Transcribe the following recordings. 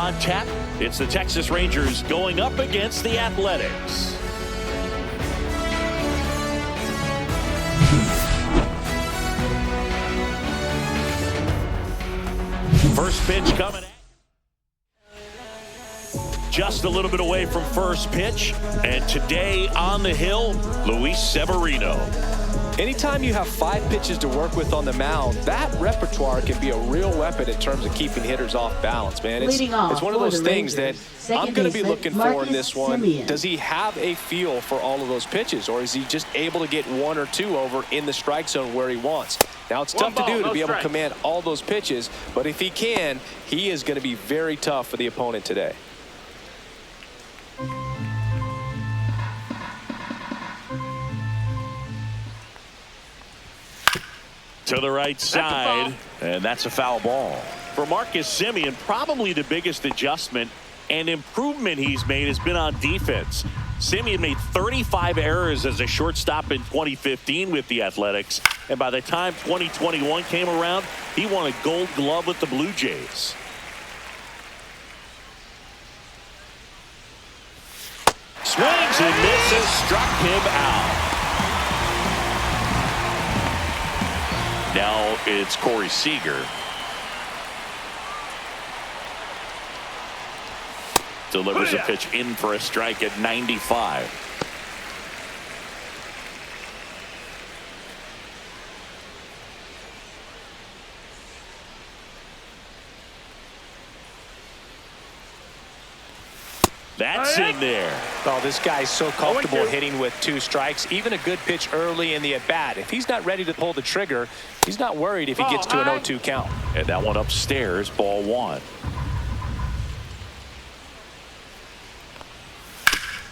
on tap. It's the Texas Rangers going up against the Athletics. First pitch coming at. Just a little bit away from first pitch. And today on the hill, Luis Severino. Anytime you have 5 pitches to work with on the mound, that repertoire can be a real weapon in terms of keeping hitters off balance, man. It's one of those things that I'm going to be looking for in this one. Does he have a feel for all of those pitches, or is he just able to get 1 or 2 over in the strike zone where he wants? Now, it's tough to do to be able to command all those pitches, but if he can, he is going to be very tough for the opponent today. To the right side, and that's a foul ball. For Marcus Semien, probably the biggest adjustment and improvement he's made has been on defense. Semien made 35 errors as a shortstop in 2015 with the Athletics, and by the time 2021 came around, he won a Gold Glove with the Blue Jays. Swings and misses, struck him out. Now it's Corey Seager. Delivers a pitch in for a strike at 95. That's in there. Oh, this guy's so comfortable hitting with 2 strikes. Even a good pitch early in the at-bat. If he's not ready to pull the trigger, he's not worried if he gets to an 0-2 count. And that one upstairs, ball 1.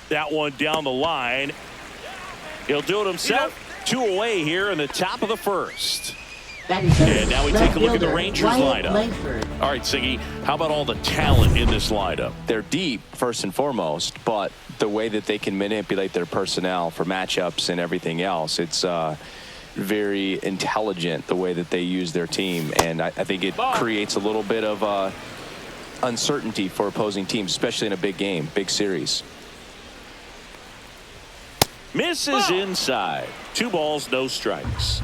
That one down the line. He'll do it himself. 2 away here in the top of the first. And now we take a look at the Rangers lineup. All right, Siggy, how about all the talent in this lineup? They're deep, first and foremost, but the way that they can manipulate their personnel for matchups and everything else, it's very intelligent the way that they use their team. And I think it creates a little bit of uncertainty for opposing teams, especially in a big game, big series. Misses inside. 2 balls, no strikes.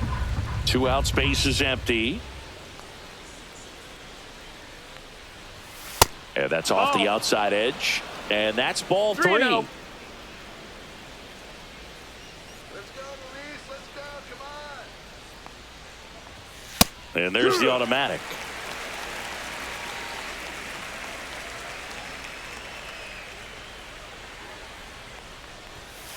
2 out, space is empty. And that's off the outside edge. And that's ball 3. Let's go, Luis. Let's go. Come on. And there's the automatic.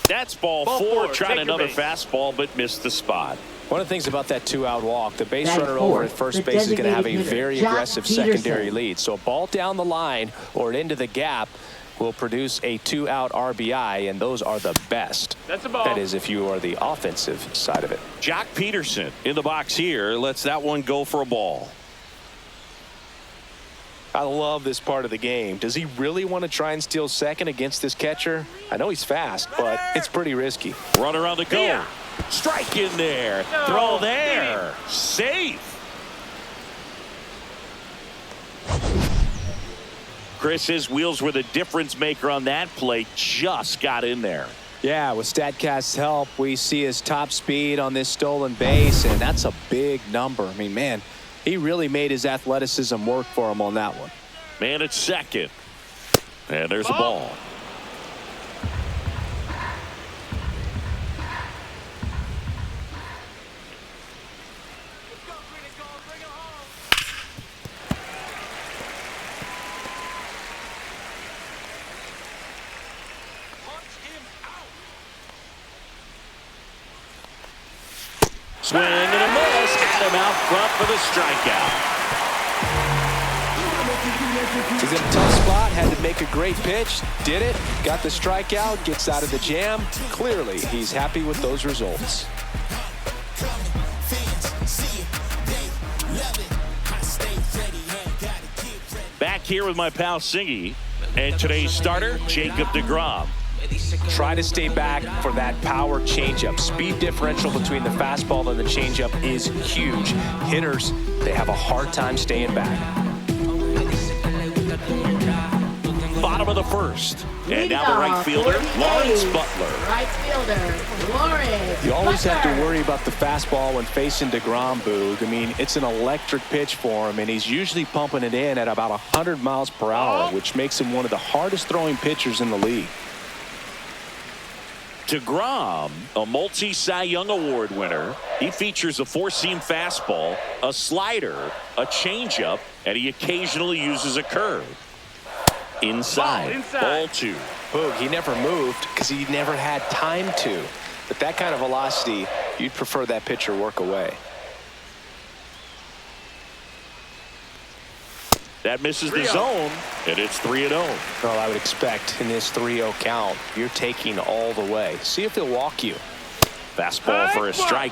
That's ball 4. Trying another fastball, but missed the spot. One of the things about that 2-out walk, the base runner over at first base is going to have a very aggressive secondary lead. So a ball down the line or into the gap will produce a 2-out RBI, and those are the best. That's a ball. That is if you are the offensive side of it. Jock Peterson in the box here lets that one go for a ball. I love this part of the game. Does he really want to try and steal second against this catcher? I know he's fast, but it's pretty risky. Runner on the go. Yeah. Strike in there. No, throw there. Safe. Chris, his wheels were the difference maker on that play. Just got in there. Yeah, with StatCast's help, we see his top speed on this stolen base, and that's a big number. I mean, man, he really made his athleticism work for him on that one. Man at second. And there's a ball. Swing and a miss. Had him out front for the strikeout. He's in a tough spot, had to make a great pitch, did it, got the strikeout, gets out of the jam. Clearly, he's happy with those results. Back here with my pal Singy, and today's starter, Jacob deGrom. Try to stay back for that power changeup. Speed differential between the fastball and the changeup is huge. Hitters, they have a hard time staying back. bottom of the first. And now the right fielder, Lawrence Butler. Right fielder, Lawrence. You always have to worry about the fastball when facing DeGrom, Boog. I mean, it's an electric pitch for him, and he's usually pumping it in at about 100 miles per hour, which makes him one of the hardest throwing pitchers in the league. DeGrom, a multi-Cy Young Award winner. He features a four-seam fastball, a slider, a changeup, and he occasionally uses a curve. Inside. Ball two. Boog, he never moved because he never had time to. But that kind of velocity, you'd prefer that pitcher work away. That misses the zone, and it's 3-0. Well, I would expect in this 3-0 count, you're taking all the way. See if he'll walk you. Fastball for a strike.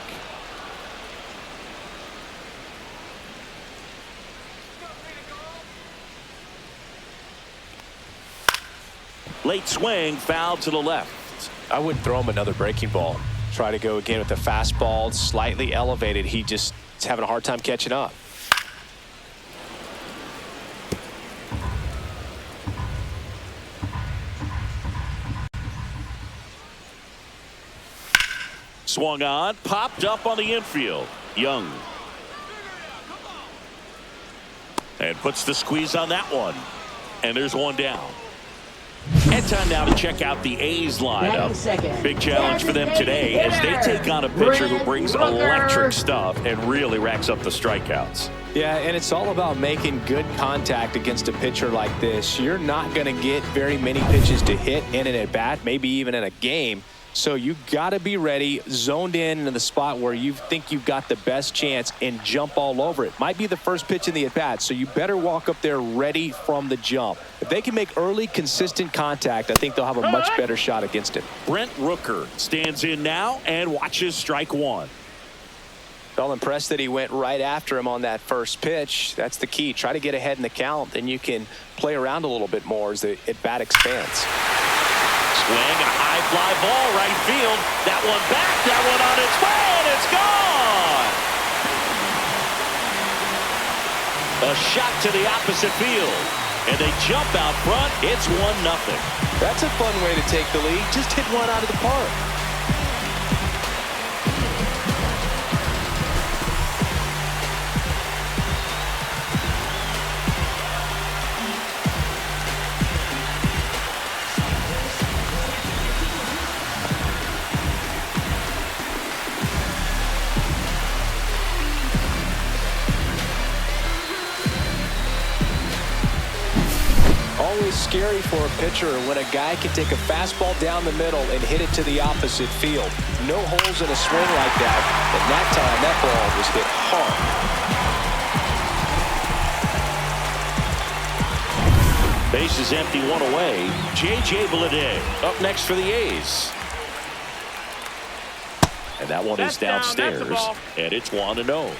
Late swing, foul to the left. I wouldn't throw him another breaking ball. Try to go again with the fastball, slightly elevated. He just is having a hard time catching up. Swung on, popped up on the infield. Young. And puts the squeeze on that one. And there's one down. And time now to check out the A's lineup. Big challenge for them today as they take on a pitcher who brings electric stuff and really racks up the strikeouts. Yeah, and it's all about making good contact against a pitcher like this. You're not going to get very many pitches to hit in an at-bat, maybe even in a game. So you got to be ready, zoned in into the spot where you think you've got the best chance and jump all over it. Might be the first pitch in the at-bat, so you better walk up there ready from the jump. If they can make early, consistent contact, I think they'll have a much better shot against it. Brent Rooker stands in now and watches strike one. Well, impressed that he went right after him on that first pitch. That's the key. Try to get ahead in the count, then you can play around a little bit more as the at-bat expands. Swing and a high fly ball right field. That one back, that one on its way, and it's gone. A shot to the opposite field, and they jump out front. It's 1-0. That's a fun way to take the lead. Just hit one out of the park. Scary for a pitcher when a guy can take a fastball down the middle and hit it to the opposite field. No holes in a swing like that, and that time that ball was hit hard. Base is empty, one away. J.J. Bleday up next for the A's. And that one is downstairs, and it's 1-0.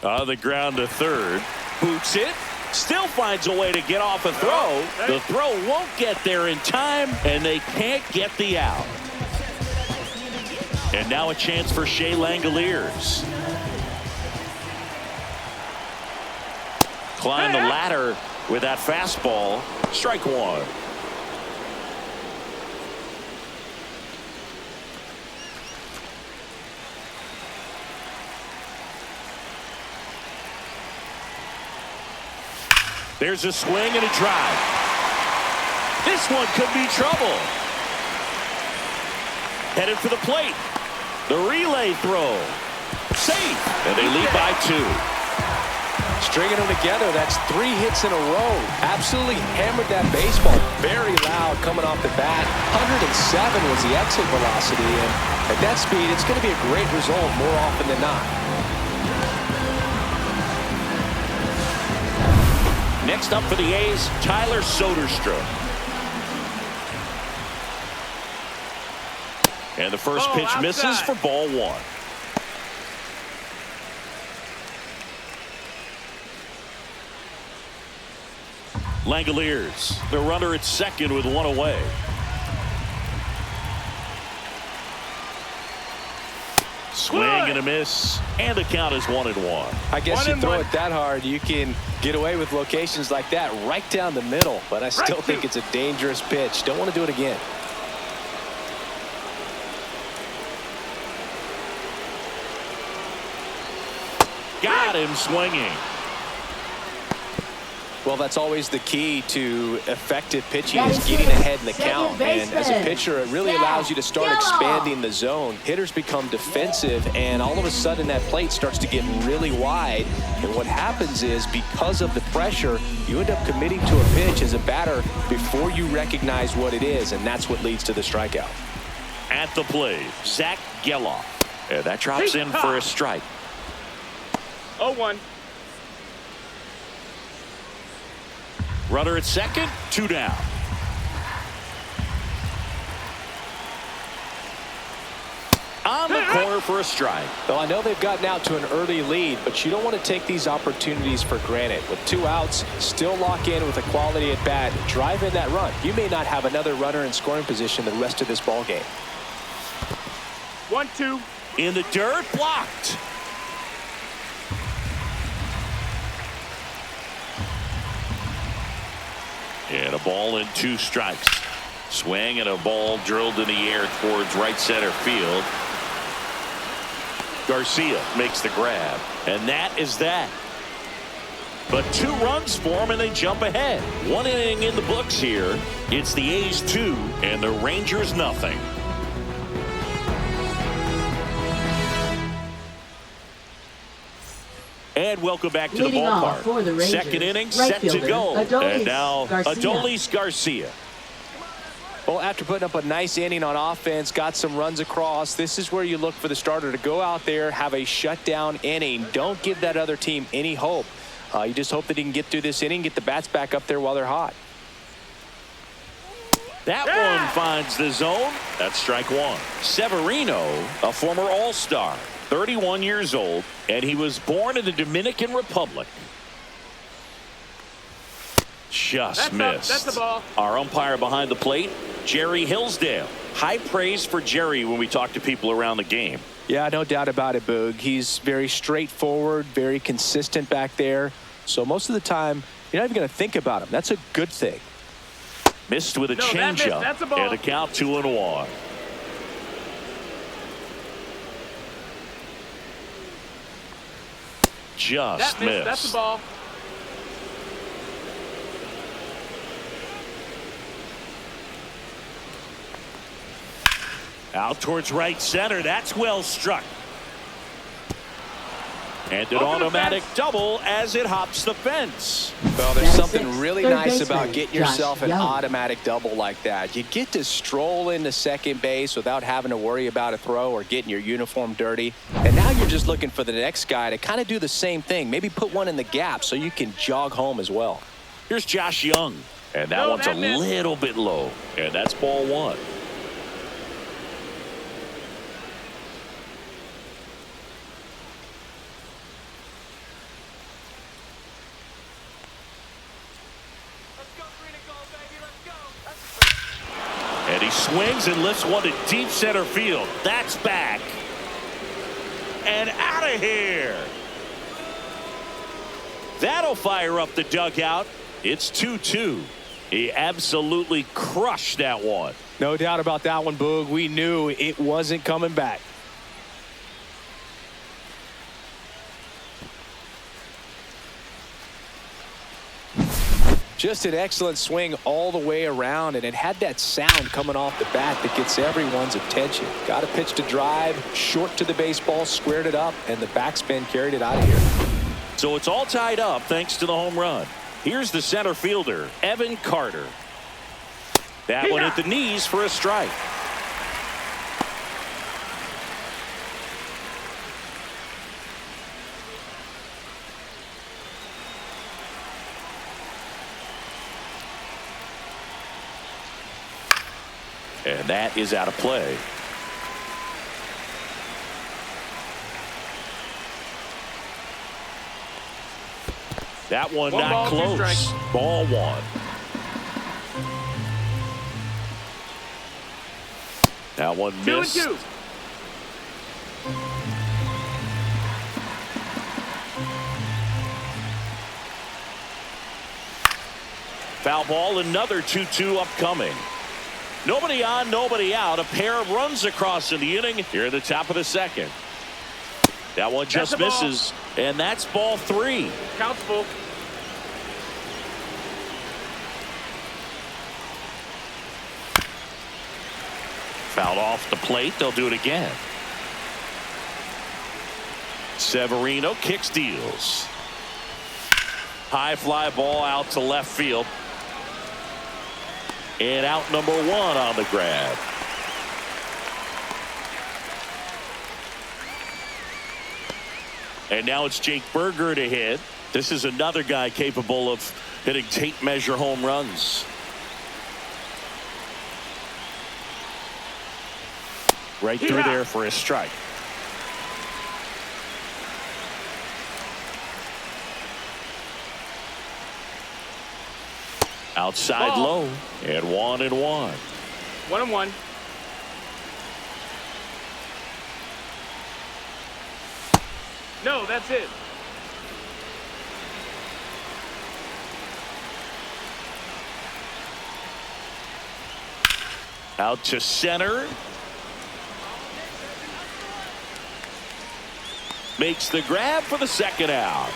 On the ground to third. Boots it. Still finds a way to get off a throw. The throw won't get there in time, and they can't get the out. And now a chance for Shea Langoliers. Climb the ladder with that fastball. Strike one. There's a swing and a drive. This one could be trouble. Headed for the plate. The relay throw. Safe. And they lead by 2. Stringing them together, that's 3 hits in a row. Absolutely hammered that baseball. Very loud coming off the bat. 107 was the exit velocity. And at that speed, it's going to be a great result more often than not. Next up for the A's, Tyler Soderstrom. And the first pitch misses for ball 1. Langoliers, the runner at second with 1 away. Swing and a miss, and the count is 1-1. I guess you throw it that hard, you can get away with locations like that right down the middle. But I still think it's a dangerous pitch. Don't want to do it again. Got him swinging. Well, that's always the key to effective pitching, is getting ahead in the count. And as a pitcher, it really allows you to start expanding the zone. Hitters become defensive, and all of a sudden that plate starts to get really wide. And what happens is, because of the pressure, you end up committing to a pitch as a batter before you recognize what it is, and that's what leads to the strikeout. At the plate, Zach Geloff. And that drops in for a strike. 0-1. Runner at second, 2 down. On the corner for a strike. Well, I know they've gotten out to an early lead, but you don't want to take these opportunities for granted. With 2 outs, still lock in with a quality at bat, drive in that run. You may not have another runner in scoring position the rest of this ball game. 1-2. In the dirt, blocked. And a ball and 2 strikes. Swing and a ball drilled in the air towards right center field. Garcia makes the grab, and that is that. But 2 runs for him, and they jump ahead. 1 inning in the books here. It's the A's 2 and the Rangers nothing. And welcome back to the ballpark. Second inning set to go. And now Adolis Garcia. Well, after putting up a nice inning on offense, got some runs across, this is where you look for the starter to go out there, have a shutdown inning. Don't give that other team any hope. You just hope that he can get through this inning, get the bats back up there while they're hot. That one finds the zone. That's strike 1. Severino, a former All-Star, 31 years old, and he was born in the Dominican Republic. Just missed. That's the ball. Our umpire behind the plate, Jerry Hillsdale. High praise for Jerry when we talk to people around the game. Yeah, no doubt about it, Boog. He's very straightforward, very consistent back there. So most of the time, you're not even going to think about him. That's a good thing. Missed with a changeup. That's a ball. And a count 2-1. Just missed. That's the ball. Out towards right center. That's well struck. And an automatic double as it hops the fence. Well, there's something really nice about getting yourself an automatic double like that. You get to stroll into second base without having to worry about a throw or getting your uniform dirty. And now you're just looking for the next guy to kind of do the same thing. Maybe put one in the gap so you can jog home as well. Here's Josh Young. And that one's a little bit low. And that's ball 1. And he swings and lifts one to deep center field. That's back. And out of here. That'll fire up the dugout. It's 2-2. He absolutely crushed that one. No doubt about that one, Boog. We knew it wasn't coming back. Just an excellent swing all the way around, and it had that sound coming off the bat that gets everyone's attention. Got a pitch to drive, short to the baseball, squared it up, and the backspin carried it out of here. So it's all tied up thanks to the home run. Here's the center fielder, Evan Carter. That one at the knees for a strike. And that is out of play. That one not close. Ball 1. That one missed. 2-2. Foul ball, another 2-2 upcoming. Nobody on, nobody out. A pair of runs across in the inning here at the top of the second. That one just misses, and that's ball 3. Count's full. Fouled off the plate. They'll do it again. Severino kicks, deals. High fly ball out to left field. And out number 1 on the grab. And now it's Jake Berger to hit. This is another guy capable of hitting tape measure home runs. Right through there for a strike. Outside low, and 1-1. 1-1. No, that's it. Out to center. Makes the grab for the second out.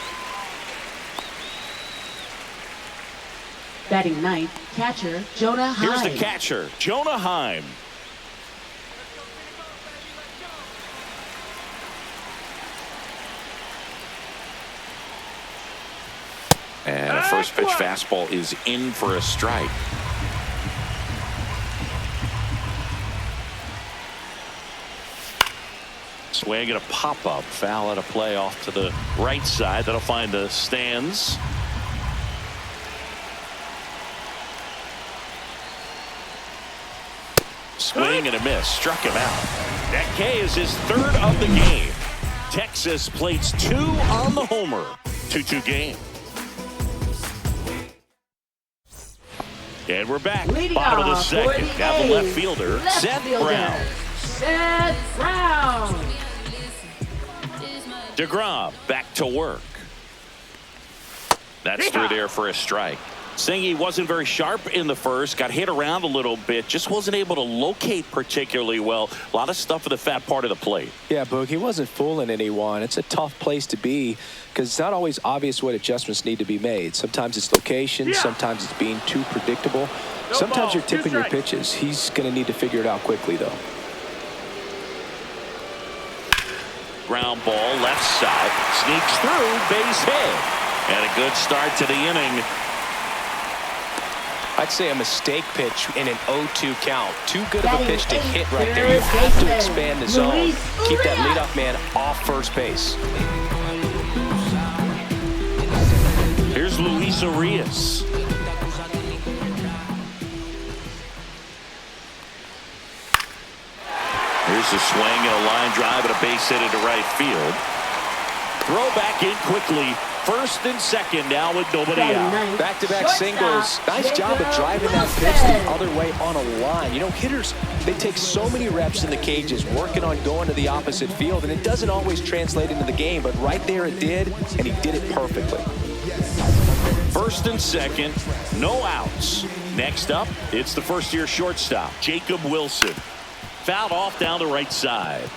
Batting ninth, catcher Jonah Heim. Here's the catcher, Jonah Heim. And a first pitch fastball is in for a strike. Swing and a pop-up. Foul at a play off to the right side. That'll find the stands. Swing and a miss. Struck him out. That K is his 3rd of the game. Texas plates 2 on the homer. 2-2 game. And we're back. Leading Bottom of the off second. for the Now the A's, left fielder, Seth Brown. Seth Brown. DeGrom back to work. That's through there for a strike. Singy wasn't very sharp in the first, got hit around a little bit, just wasn't able to locate particularly well. A lot of stuff in the fat part of the plate. Yeah, Boog, he wasn't fooling anyone. It's a tough place to be because it's not always obvious what adjustments need to be made. Sometimes it's location, sometimes it's being too predictable. Sometimes you're tipping your pitches. He's going to need to figure it out quickly, though. Ground ball left side, sneaks through, base hit. And a good start to the inning. I'd say a mistake pitch in an 0-2 count. Too good of a pitch to hit right there. You have to expand the zone. Keep that leadoff man off first base. Here's Luis Arias. Here's a swing and a line drive and a base hit into right field. Throw back in quickly. First and second now with nobody out. Back-to-back singles. Nice job of driving that pitch the other way on a line. You know, hitters, they take so many reps in the cages working on going to the opposite field, and it doesn't always translate into the game, but right there it did, and he did it perfectly. First and second, no outs. Next up, it's the first-year shortstop, Jacob Wilson. Fouled off down the right side.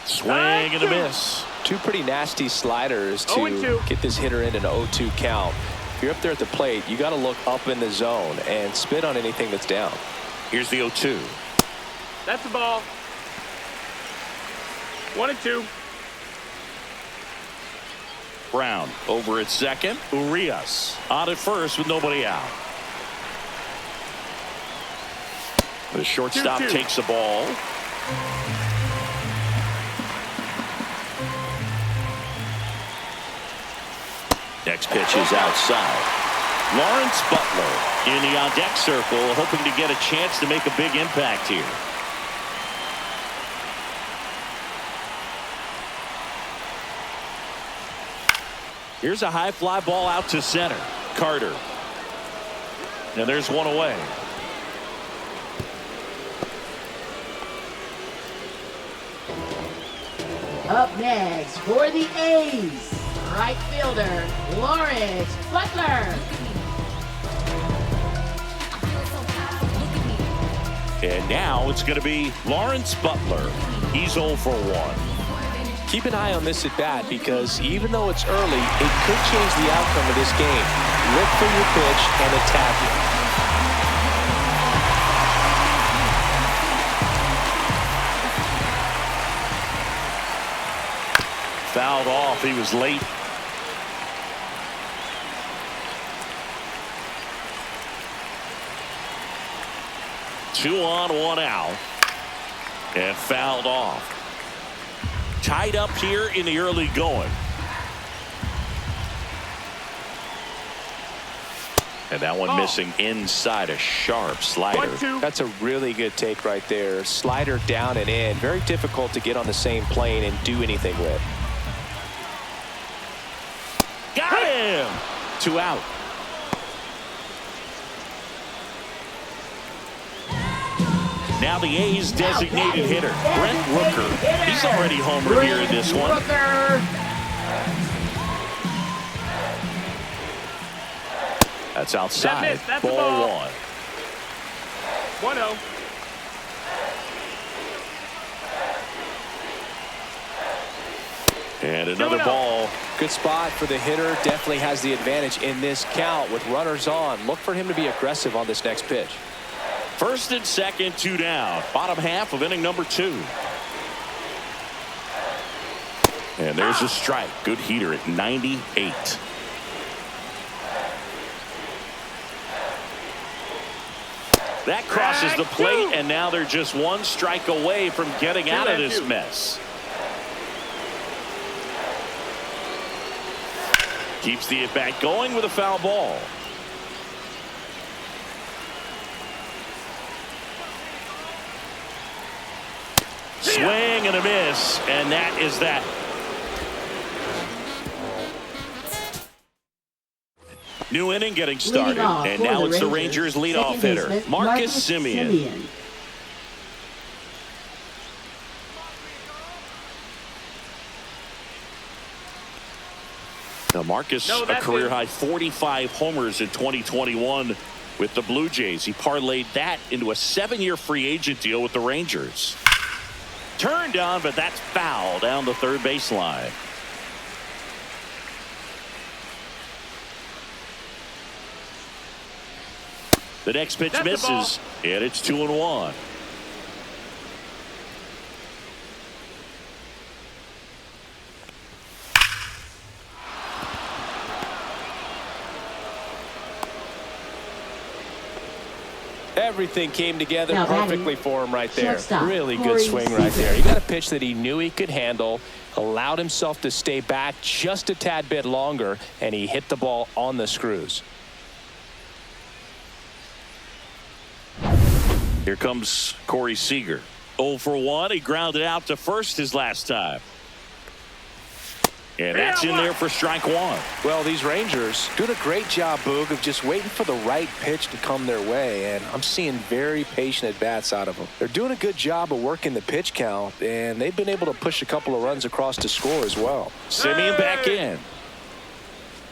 Swing and a miss. Two pretty nasty sliders to get this hitter in an 0-2 count. If you're up there at the plate, you got to look up in the zone and spit on anything that's down. Here's the 0-2. That's the ball. 1-2. Brown over at second. Urias on at first with nobody out. The shortstop takes the ball. Next pitch is outside. Lawrence Butler in the on-deck circle, hoping to get a chance to make a big impact here. Here's a high fly ball out to center. Carter. And there's one away. Up next for the A's, right fielder Lawrence Butler. And now it's going to be Lawrence Butler. He's 0 for 1. Keep an eye on this at bat, because even though it's early, it could change the outcome of this game. Look for your pitch and attack it. Fouled off. He was late. Two on, one out. And fouled off. Tied up here in the early going. And that one missing inside, a sharp slider. That's a really good take right there. Slider down and in. Very difficult to get on the same plane and do anything with. Got him! 2 out. Now the A's designated hitter, Brent Rooker. He's already homered here in this one. That's outside. That's ball 1. 1-0. And another ball. Good spot for the hitter. Definitely has the advantage in this count with runners on. Look for him to be aggressive on this next pitch. First and second, 2 down. Bottom half of inning number 2. And there's a strike. Good heater at 98. That crosses the plate, and now they're just 1 strike away from getting out of this mess. Keeps the at-bat going with a foul ball. Swing and a miss, and that is that. New inning getting started, and now it's the Rangers leadoff hitter, Marcus Semien. Now Marcus, a career-high 45 homers in 2021 with the Blue Jays. He parlayed that into a 7-year free agent deal with the Rangers. Turned on, but that's foul down the third baseline. The next pitch misses, and it's 2-1. Everything came together perfectly for him right there. Really good swing right Seager. there. He got a pitch that he knew he could handle, allowed himself to stay back just a tad bit longer, and he hit the ball on the screws. Here comes Corey Seager. 0 for 1. He grounded out to first his last time. And that's in there for strike 1. Well, these Rangers doing a great job, Boog, of just waiting for the right pitch to come their way, and I'm seeing very patient at-bats out of them. They're doing a good job of working the pitch count, and they've been able to push a couple of runs across to score as well. Semien back in.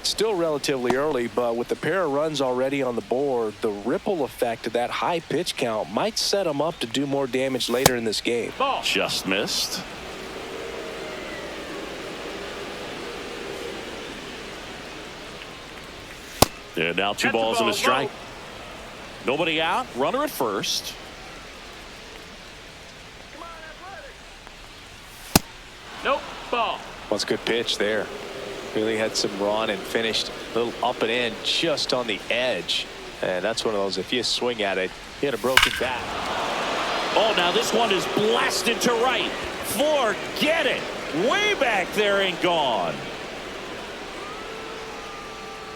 Still relatively early, but with the pair of runs already on the board, the ripple effect of that high pitch count might set them up to do more damage later in this game. Just missed. And now 2 balls and a strike. Nobody out. Runner at first. Nope. Ball. Well, it's a good pitch there. Really had some run and finished a little up and in just on the edge. And that's one of those, if you swing at it, you had a broken bat. Oh, now this one is blasted to right. Forget it. Way back there and gone.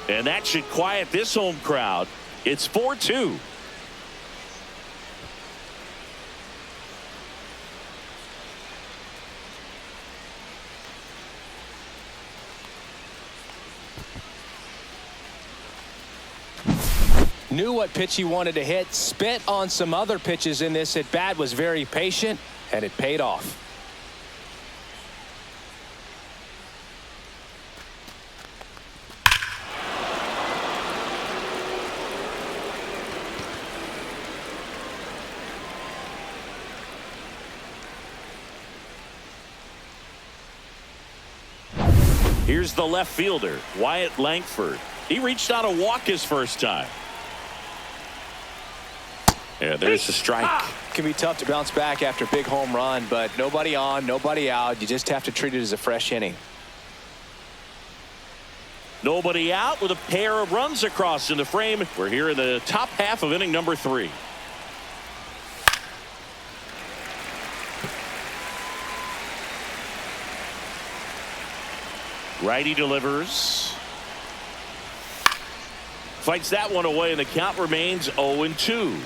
And that should quiet this home crowd. It's 4-2. Knew what pitch he wanted to hit, spent on some other pitches in this at bat, was very patient, and it paid off. Here's the left fielder, Wyatt Langford. He reached out a walk his first time. Yeah, there's the strike. It can be tough to bounce back after a big home run, but nobody on, nobody out. You just have to treat it as a fresh inning. Nobody out with a pair of runs across in the frame. We're here in the top half of inning number 3. Righty delivers. Fights that one away, and the count remains 0-2.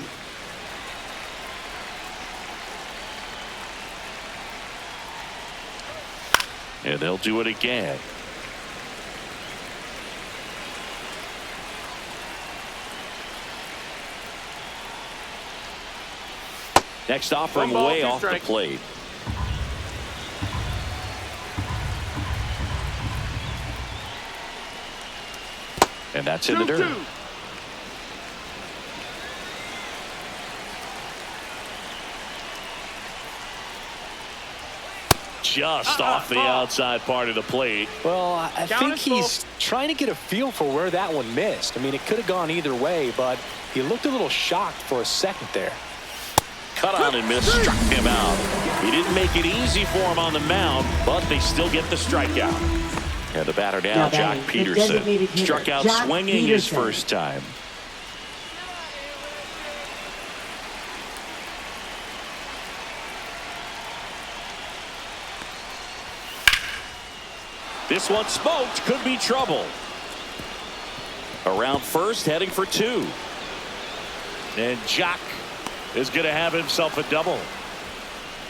And they'll do it again. Next offering way off the plate. And that's in the dirt. Just off the outside part of the plate. Well, I think he's trying to get a feel for where that one missed. I mean, it could have gone either way, but he looked a little shocked for a second there. Cut on and miss, struck him out. He didn't make it easy for him on the mound, but they still get the strikeout. And the batter now, Jock Peterson. Struck out swinging his first time. This one smoked, could be trouble. Around first, heading for 2. And Jock is going to have himself a double.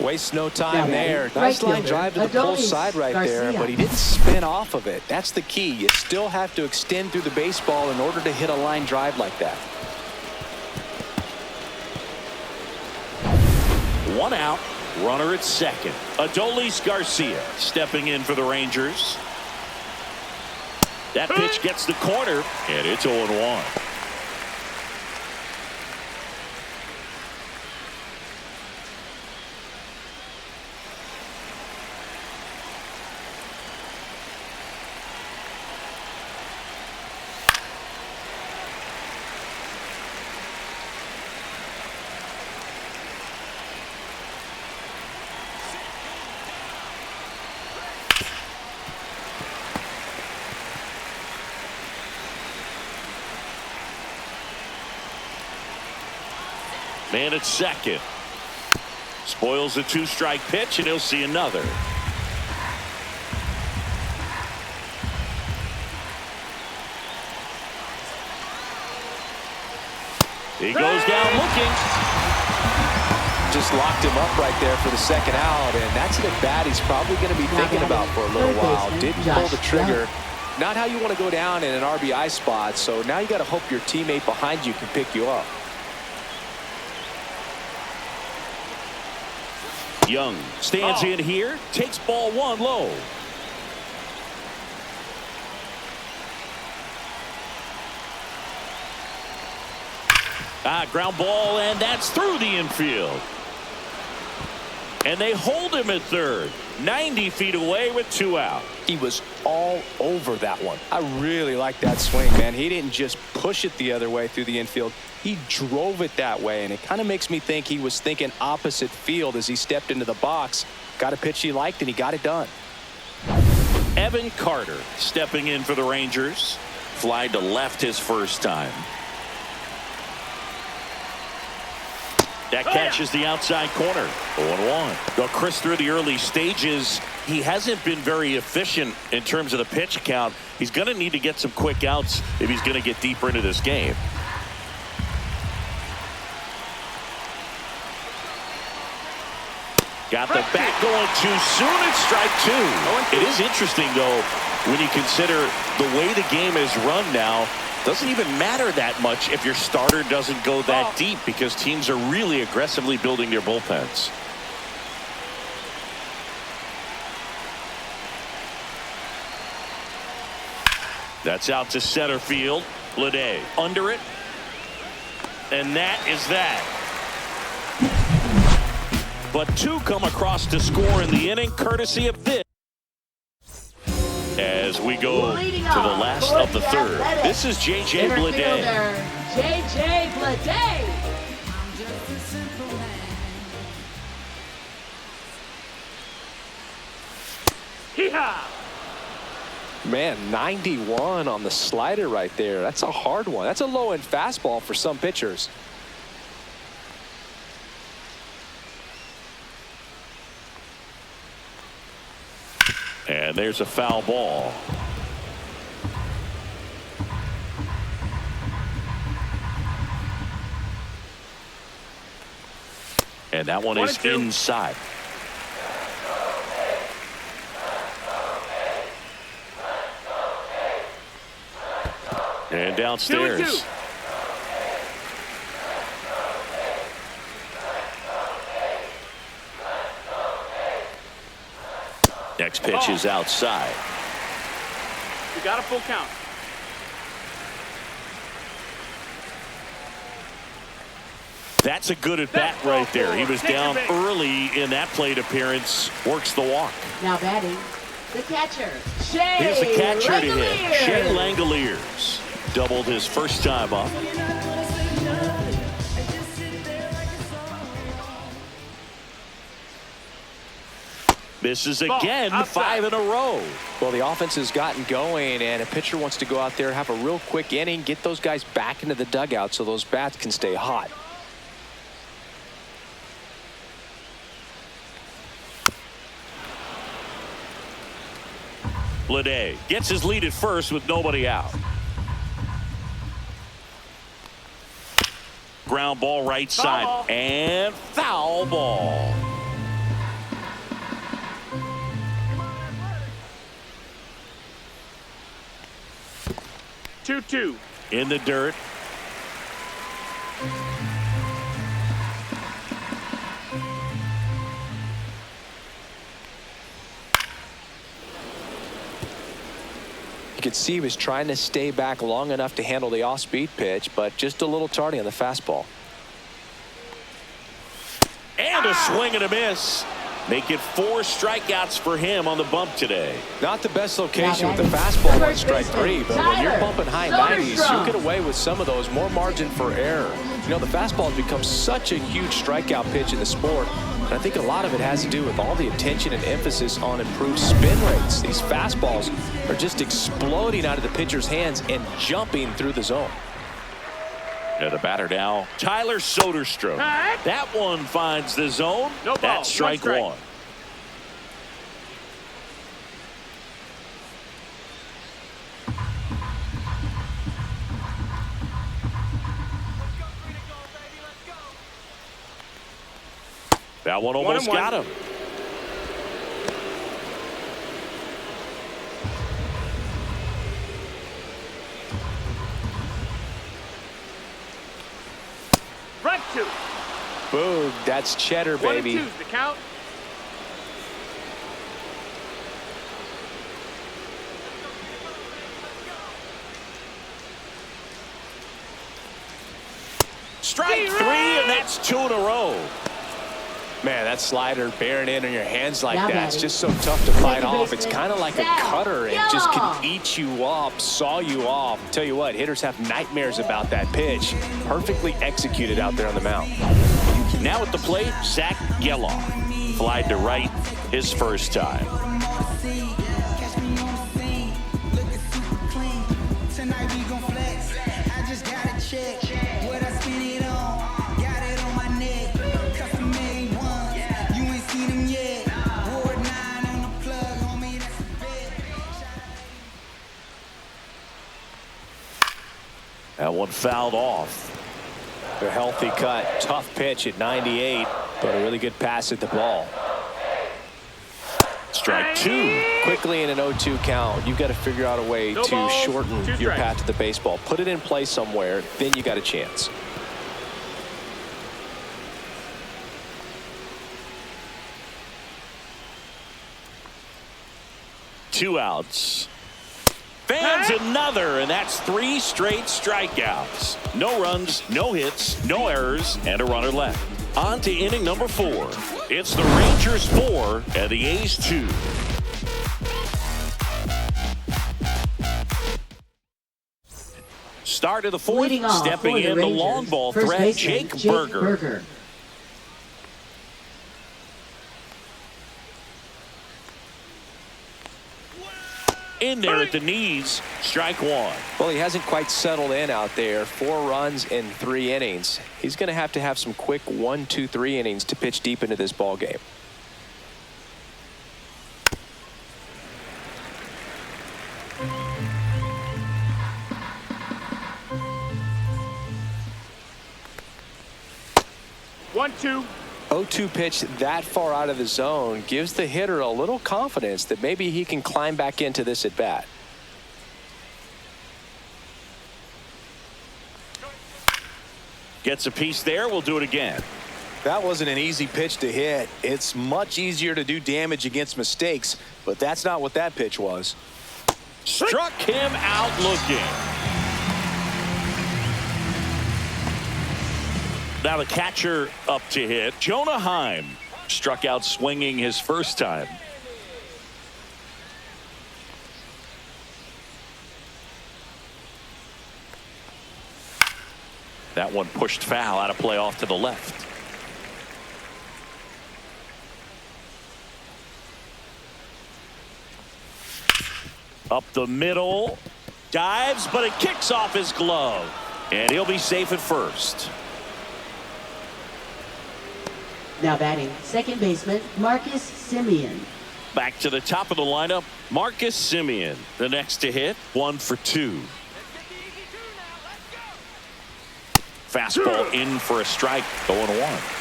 Wastes no time there. Nice line drive to the pull side right there, but he didn't spin off of it. That's the key. You still have to extend through the baseball in order to hit a line drive like that. 1 out, runner at second. Adolis Garcia stepping in for the Rangers. That pitch gets the corner, and it's 0-1. Man at second. Spoils the 2-strike pitch, and he'll see another. He goes down looking. Just locked him up right there for the second out, and that's an at-bat he's probably going to be thinking about for a little while. Didn't pull the trigger. Not how you want to go down in an RBI spot, so now you got to hope your teammate behind you can pick you up. Young stands in here, takes ball 1 low. Ground ball, and that's through the infield. And they hold him at third, 90 feet away with 2 out. He was all over that one. I really like that swing, man. He didn't just push it the other way through the infield. He drove it that way, and it kind of makes me think he was thinking opposite field as he stepped into the box. Got a pitch he liked, and he got it done. Evan Carter stepping in for the Rangers. Fly to left his first time. That catches the outside corner. 0-1. Well, Chris, through the early stages, he hasn't been very efficient in terms of the pitch count. He's going to need to get some quick outs if he's going to get deeper into this game. Got the bat going too soon. It's strike 2. It is interesting, though, when you consider the way the game is run now. Doesn't even matter that much if your starter doesn't go that deep, because teams are really aggressively building their bullpens. That's out to center field. Bleday under it. And that is that. But two come across to score in the inning, courtesy of this. As we go to the last of the third. This is J.J. Bleday. J.J. Bleday. Hee-haw! Man, 91 on the slider right there. That's a hard one. That's a low-end fastball for some pitchers. And there's a foul ball. And that one is inside. And downstairs. Next pitch is outside. You got a full count. That's a good at bat right there. He was down early in that plate appearance. Works the walk. Now batting, the catcher, Shea Here's the catcher to Langoliers. hit. Shea Langoliers doubled his first time up. Misses again, 5 in a row. Well, the offense has gotten going, and a pitcher wants to go out there, have a real quick inning, get those guys back into the dugout so those bats can stay hot. Bleday gets his lead at first with nobody out. Ground ball right side and foul ball. Two in the dirt. You could see he was trying to stay back long enough to handle the off-speed pitch, but just a little tardy on the fastball. And a swing and a miss. Make it 4 strikeouts for him on the bump today. Not the best location with the fastball on strike 3, but when you're bumping high 90s, you'll get away with some of those, more margin for error. You know, the fastball has become such a huge strikeout pitch in the sport, and I think a lot of it has to do with all the attention and emphasis on improved spin rates. These fastballs are just exploding out of the pitcher's hands and jumping through the zone. And the batter now, Tyler Soderstrom. That one finds the zone. No ball. That's strike 1. That one almost got him. Boom, that's cheddar, baby. 1-2's the count. Strike 3, and that's 2 in a row. Man, that slider bearing in on your hands like that, it's just so tough to fight off. It's kind of like a cutter. It just can eat you up, saw you off. Tell you what, hitters have nightmares about that pitch. Perfectly executed out there on the mound. Now at the plate, Zach Geloff. Flied to right his first time. That one fouled off. A healthy cut, tough pitch at 98, but a really good pass at the ball. Strike two. Quickly in an 0-2 count, you've got to figure out a way to shorten your path to the baseball. Put it in play somewhere, then you got a chance. Two outs. Fans another, and that's 3 straight strikeouts. No runs, no hits, no errors, and a runner left. On to inning number 4. It's the Rangers 4 and the A's 2. Start of the 4th, stepping in the long ball threat, Jake Burger. In there at the knees, strike one. Well, he hasn't quite settled in out there. 4 runs in 3 innings. He's going to have some quick 1, 2, 3 innings to pitch deep into this ball game. One, two. 0-2 pitch that far out of the zone gives the hitter a little confidence that maybe he can climb back into this at bat. Gets a piece there. We'll do it again. That wasn't an easy pitch to hit. It's much easier to do damage against mistakes, but that's not what that pitch was. Struck him out looking. Now the catcher up to hit. Jonah Heim struck out swinging his first time. That one pushed foul out of play off to the left. Up the middle. Dives, but it kicks off his glove. And he'll be safe at first. Now batting, second baseman, Marcus Semien. Back to the top of the lineup, Marcus Semien. The next to hit, 1 for 2. Fastball in for a strike, 0-1.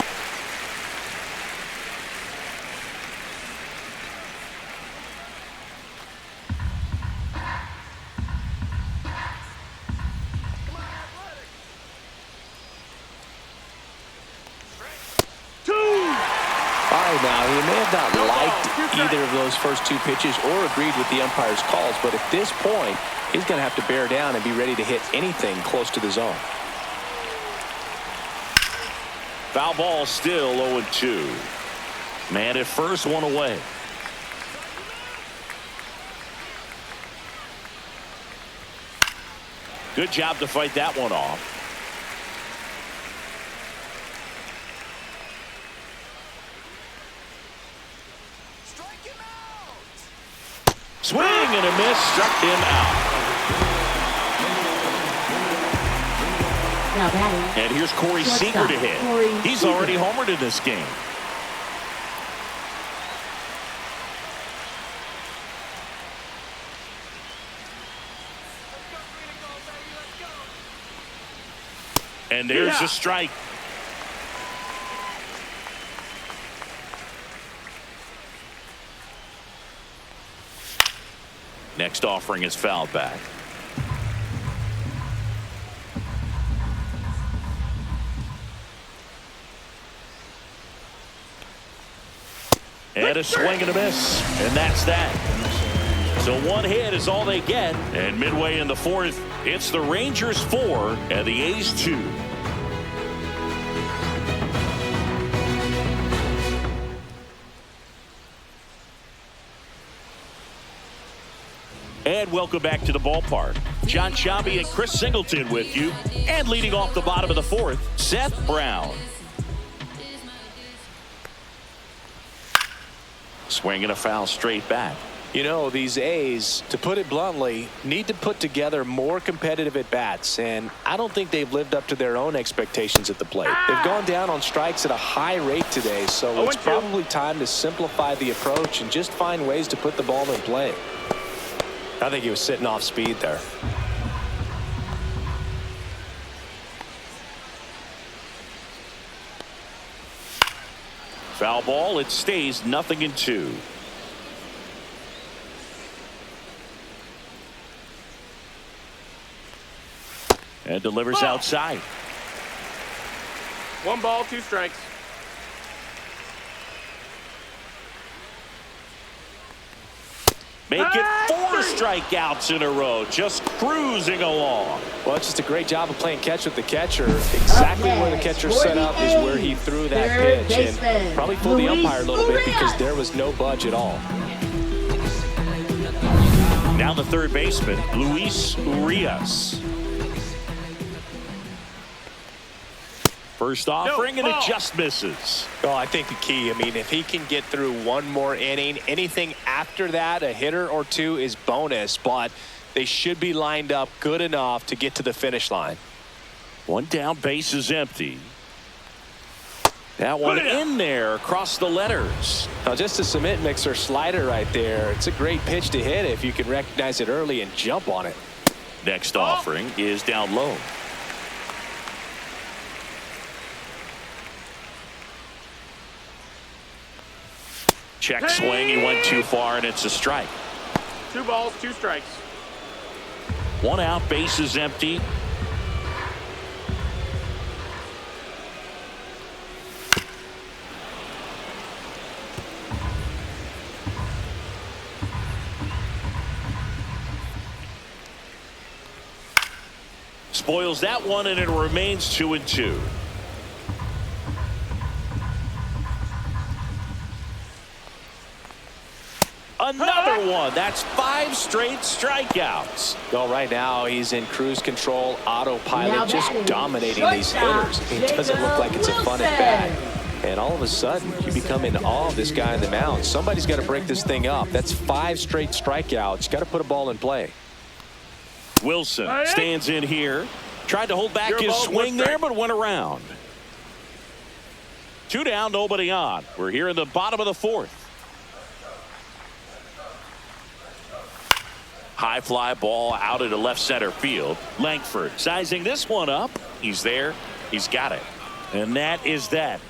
Now, he may have not liked either of those first 2 pitches or agreed with the umpire's calls, but at this point, he's going to have to bear down and be ready to hit anything close to the zone. Foul ball, still 0-2. Man at first, 1 away. Good job to fight that one off. Swing and a miss, struck him out. Now batting. And here's Corey Seager to hit. He's already homered in this game. And there's a strike. Next offering is fouled back. And a swing and a miss. And that's that. So 1 hit is all they get. And midway in the 4th, it's the Rangers 4 and the A's 2. And welcome back to the ballpark. John Sciambi and Chris Singleton with you. And leading off the bottom of the 4th, Seth Brown. Swinging a foul straight back. You know, these A's, to put it bluntly, need to put together more competitive at-bats, and I don't think they've lived up to their own expectations at the plate. They've gone down on strikes at a high rate today, so it's probably time to simplify the approach and just find ways to put the ball in play. I think he was sitting off speed there. Foul ball, it stays 0-2. And delivers outside. 1 ball, 2 strikes. Make it 4 strikeouts in a row. Just cruising along. Well, it's just a great job of playing catch with the catcher. Exactly where the catcher set up is where he threw that pitch. And probably fooled the umpire a little bit because there was no budge at all. Now the third baseman, Luis Urias. First offering, and it just misses. Well, I think the key, I mean, if he can get through one more inning, anything after that, a hitter or two is bonus, but they should be lined up good enough to get to the finish line. 1 down, base is empty. That one in there across the letters. Now, just a cement mixer slider right there. It's a great pitch to hit if you can recognize it early and jump on it. Next offering is down low. Check swing. He went too far, and it's a strike. 2 balls, 2 strikes. 1 out, base is empty. Spoils that one, and it remains 2-2. Another one. That's 5 straight strikeouts. Well, right now he's in cruise control, autopilot, just dominating these hitters. It doesn't look like it's a fun at bat. And all of a sudden, you become in awe of this guy on the mound. Somebody's got to break this thing up. That's 5 straight strikeouts. Got to put a ball in play. Wilson stands in here. Tried to hold back his swing there, but went around. 2 down, nobody on. We're here in the bottom of the 4th. High fly ball out into left center field. Langford sizing this one up. He's there. He's got it. And that is that.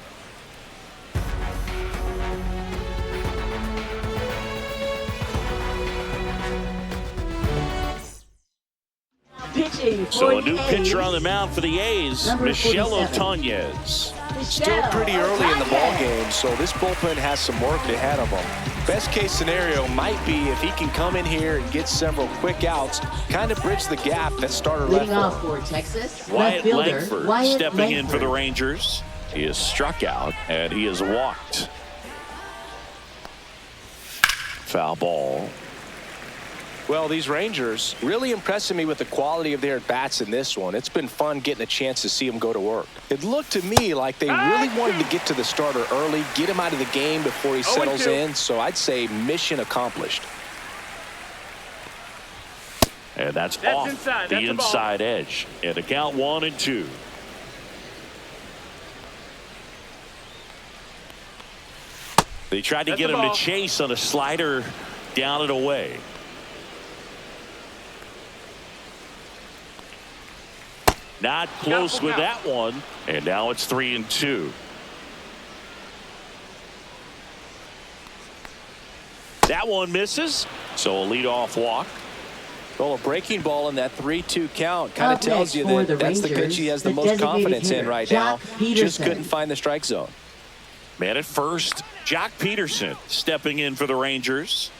So a new pitcher on the mound for the A's, Michel Otañez. Still pretty early in the ball game, so this bullpen has some work ahead of them. Best case scenario might be if he can come in here and get several quick outs, kind of bridge the gap that starter left off for Texas, Wyatt Langford stepping in for the Rangers. He is struck out and he is walked. Foul ball. Well, these Rangers really impressing me with the quality of their at-bats in this one. It's been fun getting a chance to see them go to work. It looked to me like they really wanted to get to the starter early, get him out of the game before he settles in. So I'd say mission accomplished. And that's off the inside edge. And the count 1-2. They tried to get him to chase on a slider down and away. Not close with that one. And now it's 3-2. That one misses. So a leadoff walk. Well, a breaking ball in that 3-2 count kind of tells you that that's the pitch he has the most confidence in right now. Just couldn't find the strike zone. Man at first, Jock Peterson stepping in for the Rangers.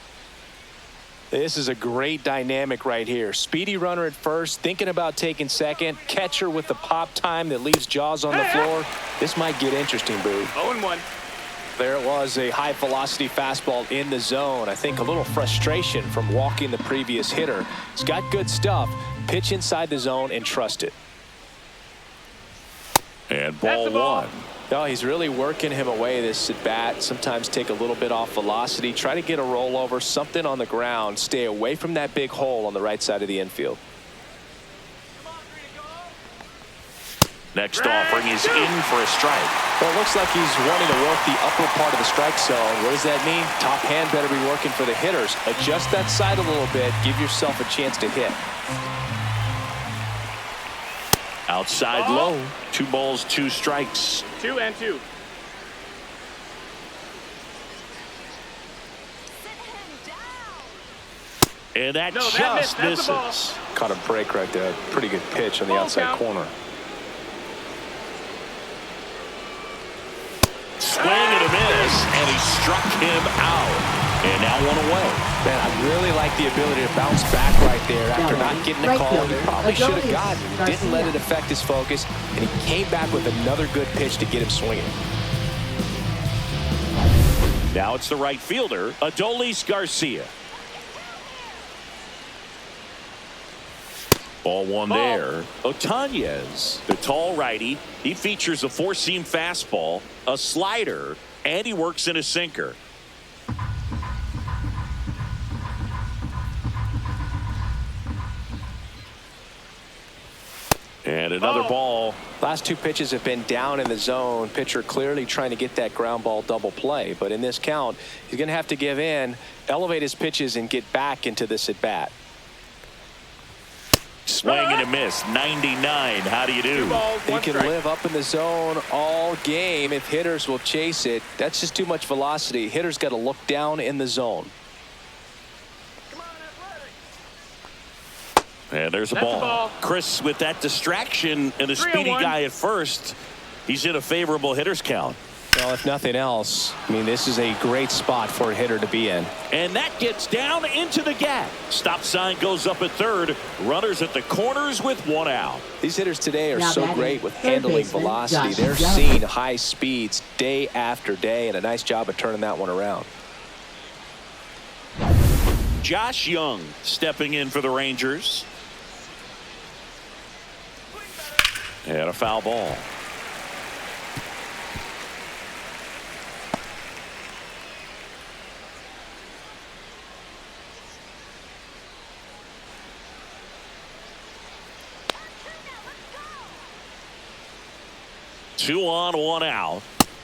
This is a great dynamic right here. Speedy runner at first, thinking about taking second. Catcher with the pop time that leaves Jaws on the floor. This might get interesting, Boo. 0-1. There it was, a high velocity fastball in the zone. I think a little frustration from walking the previous hitter. He's got good stuff. Pitch inside the zone and trust it. And ball 1. No, he's really working him away this at bat. Sometimes take a little bit off velocity. Try to get a rollover, something on the ground. Stay away from that big hole on the right side of the infield. Next offering is in for a strike. Well, it looks like he's wanting to work the upper part of the strike zone. What does that mean? Top hand better be working for the hitters. Adjust that side a little bit. Give yourself a chance to hit. Outside low. 2 balls, 2 strikes. 2-2. And that No, that just missed. That's a ball. misses. Caught a break right there. Pretty good pitch on the Ball outside count. corner. Swing and a miss, and he struck him out. And now one away. Man, I really like the ability to bounce back right there after Now, not getting a right call. He fielder, probably should have Adolis gotten it. He didn't let Garcia. it affect his focus, and he came back with another good pitch to get him swinging. Now it's the right fielder, Adolis Garcia. Ball one there. Otanez, the tall righty. He features a four-seam fastball, a slider, and he works in a sinker. And another ball. Last two pitches have been down in the zone. Pitcher clearly trying to get that ground ball double play. But in this count, he's going to have to give in, elevate his pitches, and get back into this at bat. Swing and a miss. 99. How do you do? 2 balls, He 1 can strike. live up in the zone all game if hitters will chase it. That's just too much velocity. Hitters got to look down in the zone. And there's a That's a ball. ball. Chris, with that distraction and a 3-1. speedy guy at first, he's in a favorable hitter's count. Well, if nothing else, I mean, this is a great spot for a hitter to be in. And that gets down into the gap. Stop sign goes up at third. Runners at the corners with one out. These hitters today are Now so batting, great with third handling baseman, velocity. Josh They're Young. seeing high speeds day after day, and a nice job of turning that one around. Josh Young stepping in for the Rangers. And a foul ball. Two on, one out.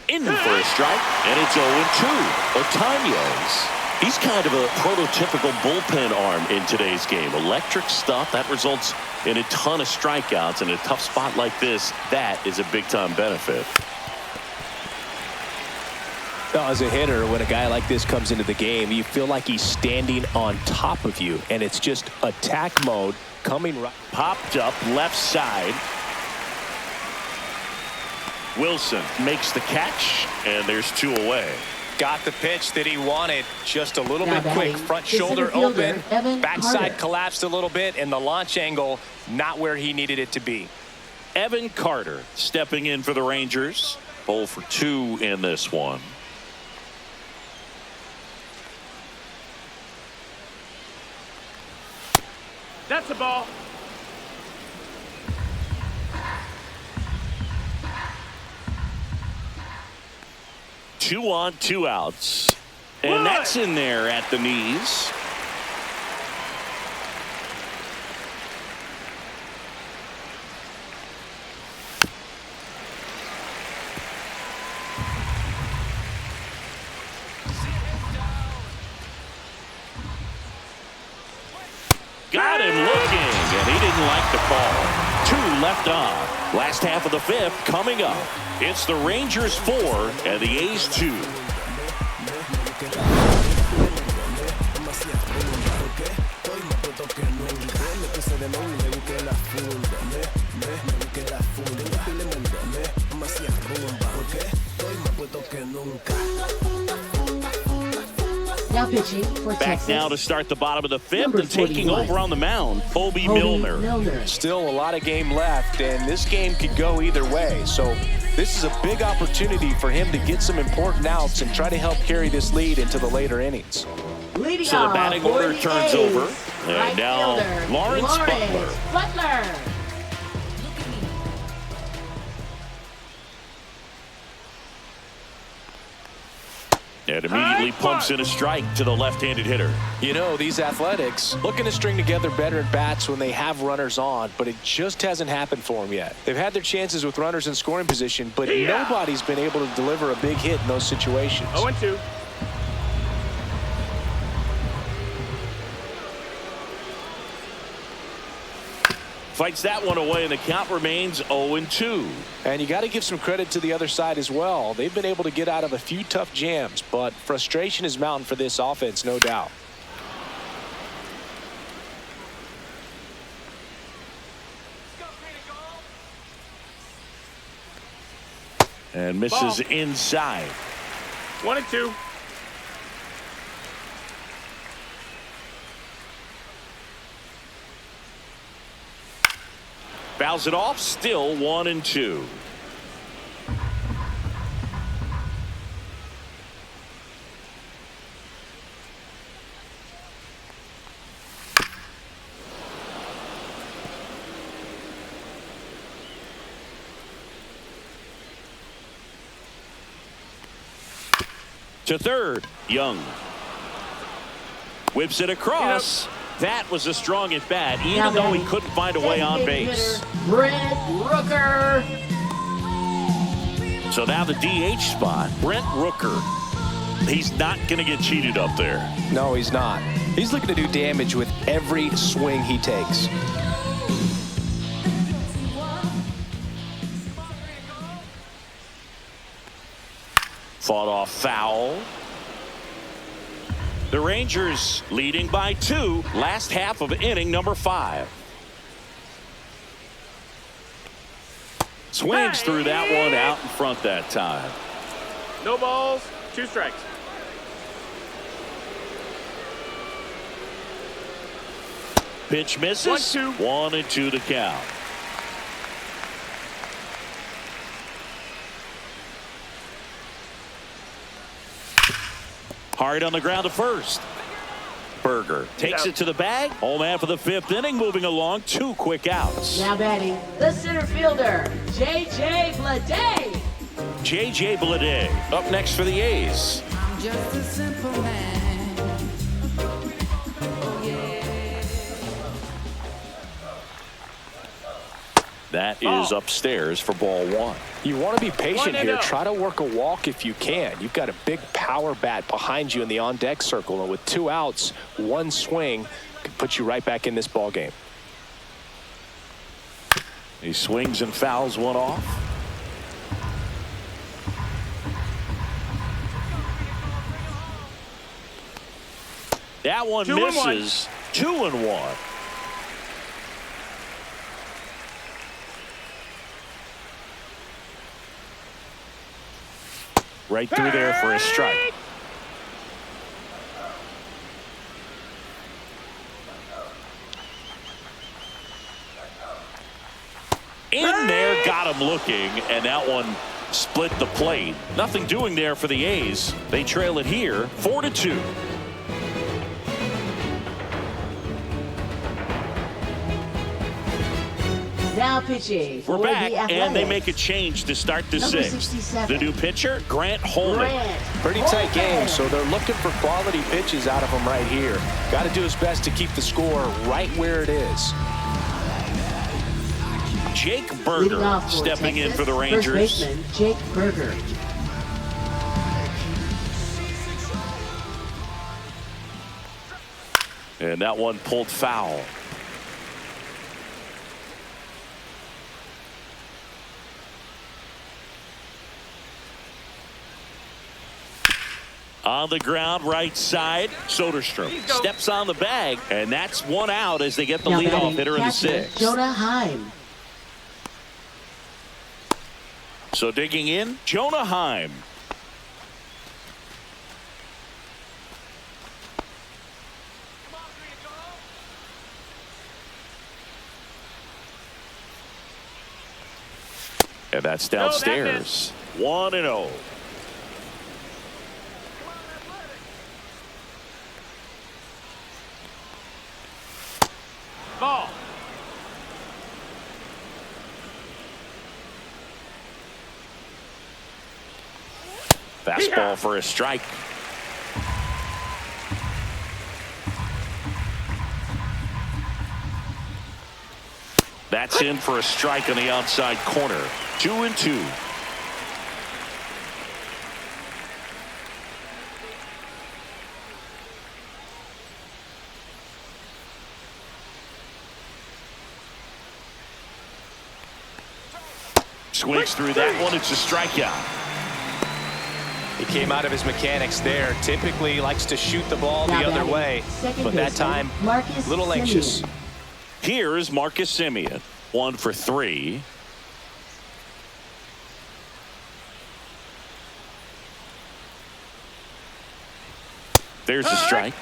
In for a strike, and it's 0-2. Otanez. He's kind of a prototypical bullpen arm in today's game. Electric stuff that results in a ton of strikeouts. In a tough spot like this, that is a big-time benefit. Now, as a hitter, when a guy like this comes into the game, you feel like he's standing on top of you, and it's just attack mode coming right. Popped up left side. Wilson makes the catch, and there's two away. Got the pitch that he wanted, just a little Now bit quick. batting, Front the center shoulder fielder, open, Evan backside Carter. collapsed a little bit, and the launch angle not where he needed it to be. Evan Carter stepping in for the Rangers. 0 for 2 in this one. That's a ball. Two on, two outs. And that's in there at the knees. Got him looking, and he didn't like the call. 2 left on. Last half of the fifth coming up. It's the Rangers 4 and the A's 2. Now pitching for Back Texas. now to start the bottom of the fifth, Number and taking 41. over on the mound, Kobe Cody Milner. Still a lot of game left, and this game could go either way. So this is a big opportunity for him to get some important outs and try to help carry this lead into the later innings. Leading So the off batting for order the turns A's, over. And right now fielder, Lawrence Butler. Butler. And immediately pumps in a strike to the left-handed hitter. You know, these Athletics looking to string together better at bats when they have runners on, but it just hasn't happened for them yet. They've had their chances with runners in scoring position, but nobody's been able to deliver a big hit in those situations. 0-2. Fights that one away, and the count remains 0-2. And you got to give some credit to the other side as well. They've been able to get out of a few tough jams, but frustration is mounting for this offense, no doubt. And misses inside. 1-2. Fouls it off. Still 1-2. To third, Young. Whips it across. That was a strong at bat, even though he couldn't find a way on base. Brent Rooker. So now the DH spot, Brent Rooker. He's not going to get cheated up there. No, he's not. He's looking to do damage with every swing he takes. Fought off foul. The Rangers leading by 2. Last half of inning number 5. Swings through that one out in front that time. No balls, 2 strikes. Pitch misses. 1-2. 1-2 to count. Hard on the ground to first. Berger takes it to the bag. Home half of the 5th inning, moving along. 2 quick outs. Now batting, the center fielder, J.J. Bleday. J.J. Bleday up next for the A's. I'm just a simple man. Oh, yeah. That is upstairs for ball 1. You want to be patient here. 1-0. Try to work a walk if you can. You've got a big power bat behind you in the on-deck circle, and with 2 outs, 1 swing could put you right back in this ball game. He swings and fouls one off. That one 2-1. misses. 2-1. Right through there for a strike. In there, got him looking, and that one split the plate. Nothing doing there for the A's. They trail it here, 4-2. Now pitching. We're for back, the and they Athletics. make a change to start the Number 6th. 67. The new pitcher, Grant Holman. Grant Pretty tight game, so they're looking for quality pitches out of him right here. Got to do his best to keep the score right where it is. Jake Leading Berger off for stepping in Texas, for the first Rangers. baseman, Jake Berger. And that one pulled foul. On the ground, right side, Soderstrom steps on the bag, and that's 1 out as they get the Now leadoff batting, hitter in the catcher, 6th. Jonah Heim. So digging in, Jonah Heim. And that's downstairs. 1-0. Ball. Fastball for a strike. That's in for a strike on the outside corner. 2-2. Swings through that one. It's a strikeout. He came out of his mechanics there. Typically he likes to shoot the ball Now the other batting, way, second but that baseman, time Marcus a little anxious. Semien. Here is Marcus Semien. 1 for 3. There's a strike.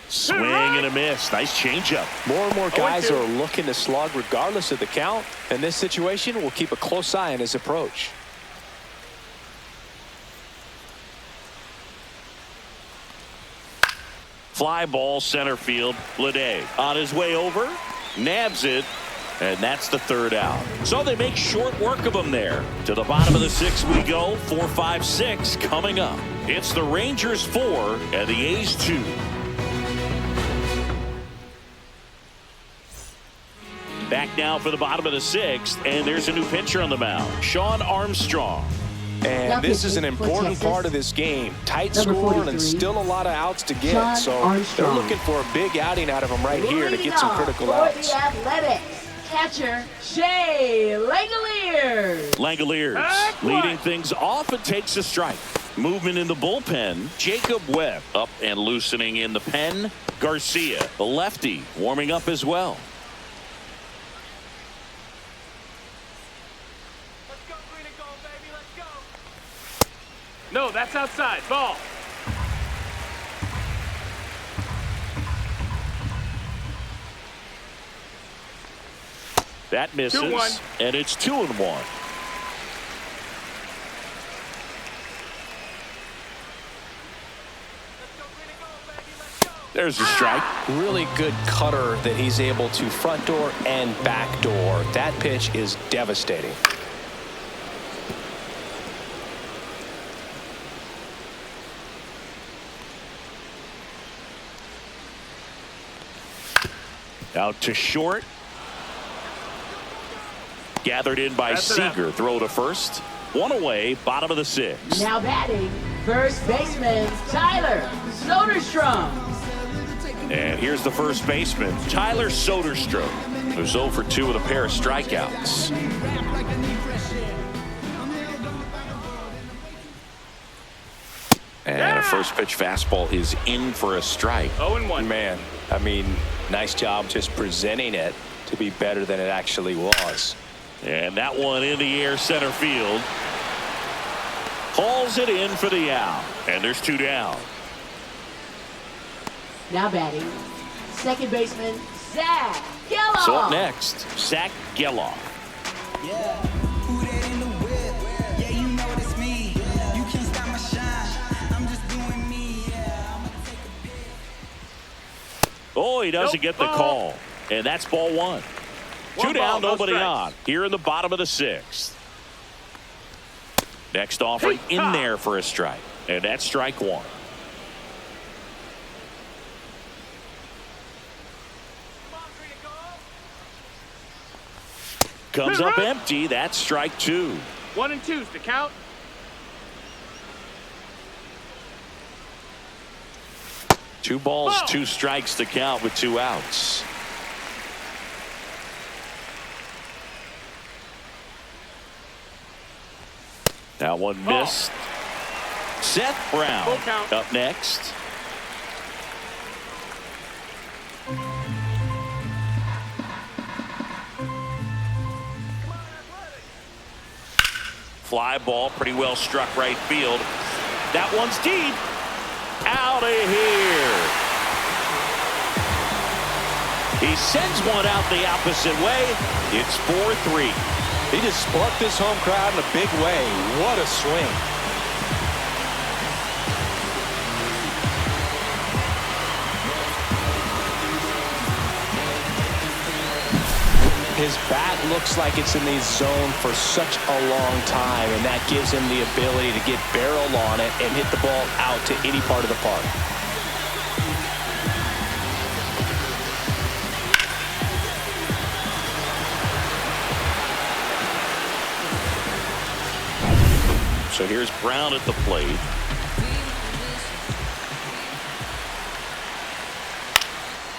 Swing and a miss. Nice changeup. More and more guys are looking to slug regardless of the count. In this situation, we'll keep a close eye on his approach. Fly ball center field. Bleday on his way over. Nabs it. And that's the third out. So they make short work of him there. To the bottom of the sixth we go. 4, 5, 6 coming up. It's the Rangers 4 and the A's 2. Back now for the bottom of the sixth, and there's a new pitcher on the mound, Sean Armstrong. And this is an important part of this game. Tight score and still a lot of outs to get. So they're looking for a big outing out of him right here to get some critical outs. The Athletics, catcher Shea Langoliers. Langoliers leading things off and takes a strike. Movement in the bullpen. Jacob Webb up and loosening in the pen. Garcia, the lefty, warming up as well. No, that's outside. Ball. That misses, 2-1. and it's 2-1. There's a strike. Really good cutter that he's able to front door and back door. That pitch is devastating. Out to short. Gathered in by Seager. Throw to first. One away. Bottom of the sixth. Now batting, first baseman Tyler Soderstrom. And here's the first baseman, Tyler Soderstrom, who's 0 for 2 with a pair of strikeouts. And a first pitch fastball is in for a strike. 0-1. Man, I mean, nice job just presenting it to be better than it actually was. And that one in the air center field. Hauls it in for the out. And there's 2 down. Now batting, second baseman Zach Geloff. So up next, Zach Geloff. Yeah, who that in the whip? Yeah, you know it's me. You can't stop my shine. I'm just doing me. Yeah, I'm gonna take a pic. Oh, he doesn't get the call. And that's ball 1. 2 down, nobody on. Here in the bottom of the sixth. Next offering in there for a strike. And that's strike 1. Comes up empty. That's strike 2. 1 and 2's the count. Two balls, 2 strikes to count with 2 outs. That one missed. Seth Brown up next. Fly ball, pretty well struck right field. That one's deep. Out of here. He sends one out the opposite way. It's 4-3. He just sparked this home crowd in a big way. What a swing. His bat looks like it's in the zone for such a long time, and that gives him the ability to get barrel on it and hit the ball out to any part of the park. So here's Brown at the plate.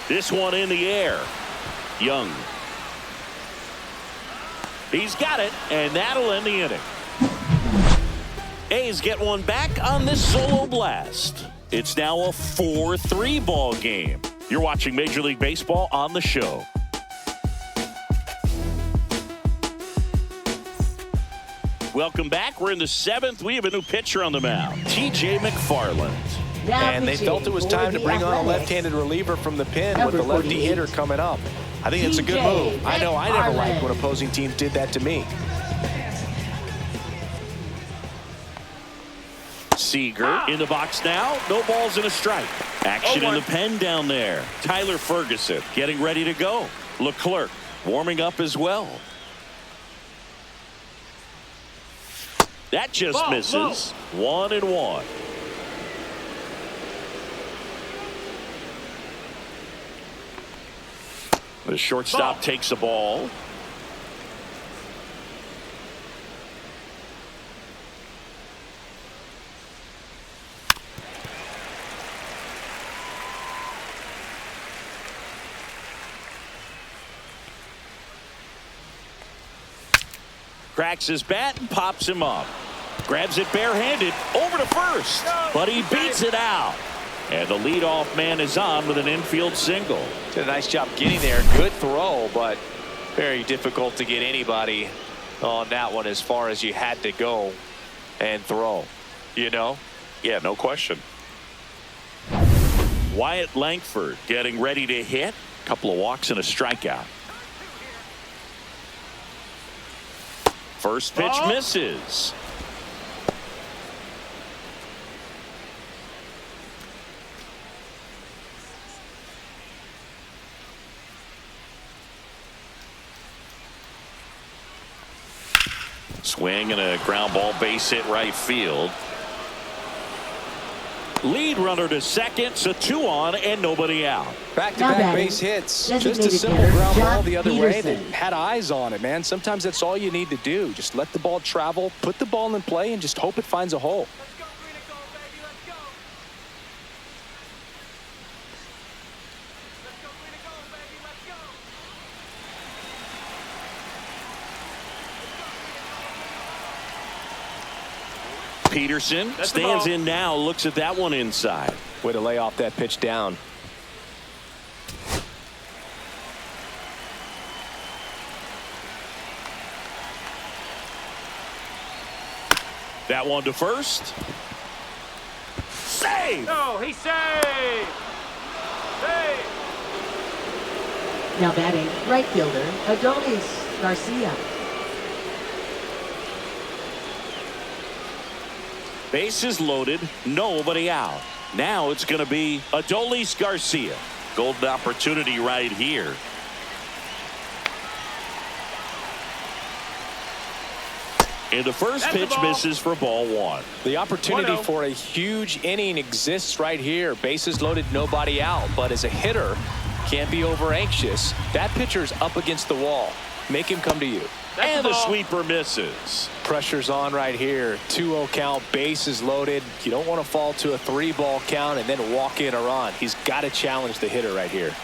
This one in the air. Young. He's got it, and that'll end the inning. A's get one back on this solo blast. It's now a 4-3 ball game. You're watching Major League Baseball on the show. Welcome back. We're in the 7th. We have a new pitcher on the mound, T.J. McFarland. And they felt it was time to bring on a left-handed reliever from the pen with the lefty hitter coming up. I think it's a good move. I know I never liked when opposing teams did that to me. Seager in the box now. No balls and a strike. Action in the pen down there. Tyler Ferguson getting ready to go. Leclerc warming up as well. That just misses. 1-1. The shortstop takes the ball. Cracks his bat and pops him up. Grabs it barehanded over to first, but he beats it out. And the leadoff man is on with an infield single. Did a nice job getting there. Good throw, but very difficult to get anybody on that one as far as you had to go and throw. You know? Yeah, no question. Wyatt Langford getting ready to hit. A couple of walks and a strikeout. First pitch misses. Swing and a ground ball, base hit right field. Lead runner to second, so 2 on and nobody out. Back-to-back base hits. Just a simple ground ball the other way that had eyes on it, man. Sometimes that's all you need to do. Just let the ball travel, put the ball in play, and just hope it finds a hole. Peterson stands in now, looks at that one inside. Way to lay off that pitch down. That one to first. Save! No, he saved! Save! Now batting, right fielder, Adolis Garcia. Bases loaded, nobody out. Now it's going to be Adolis Garcia. Golden opportunity right here. And the first pitch misses for ball 1. The opportunity for a huge inning exists right here. Bases loaded, nobody out. But as a hitter, can't be over anxious. That pitcher's up against the wall. Make him come to you. And the sweeper misses. Pressure's on right here. 2-0 count, bases loaded. You don't want to fall to a 3-ball count and then walk in a run. He's got to challenge the hitter right here.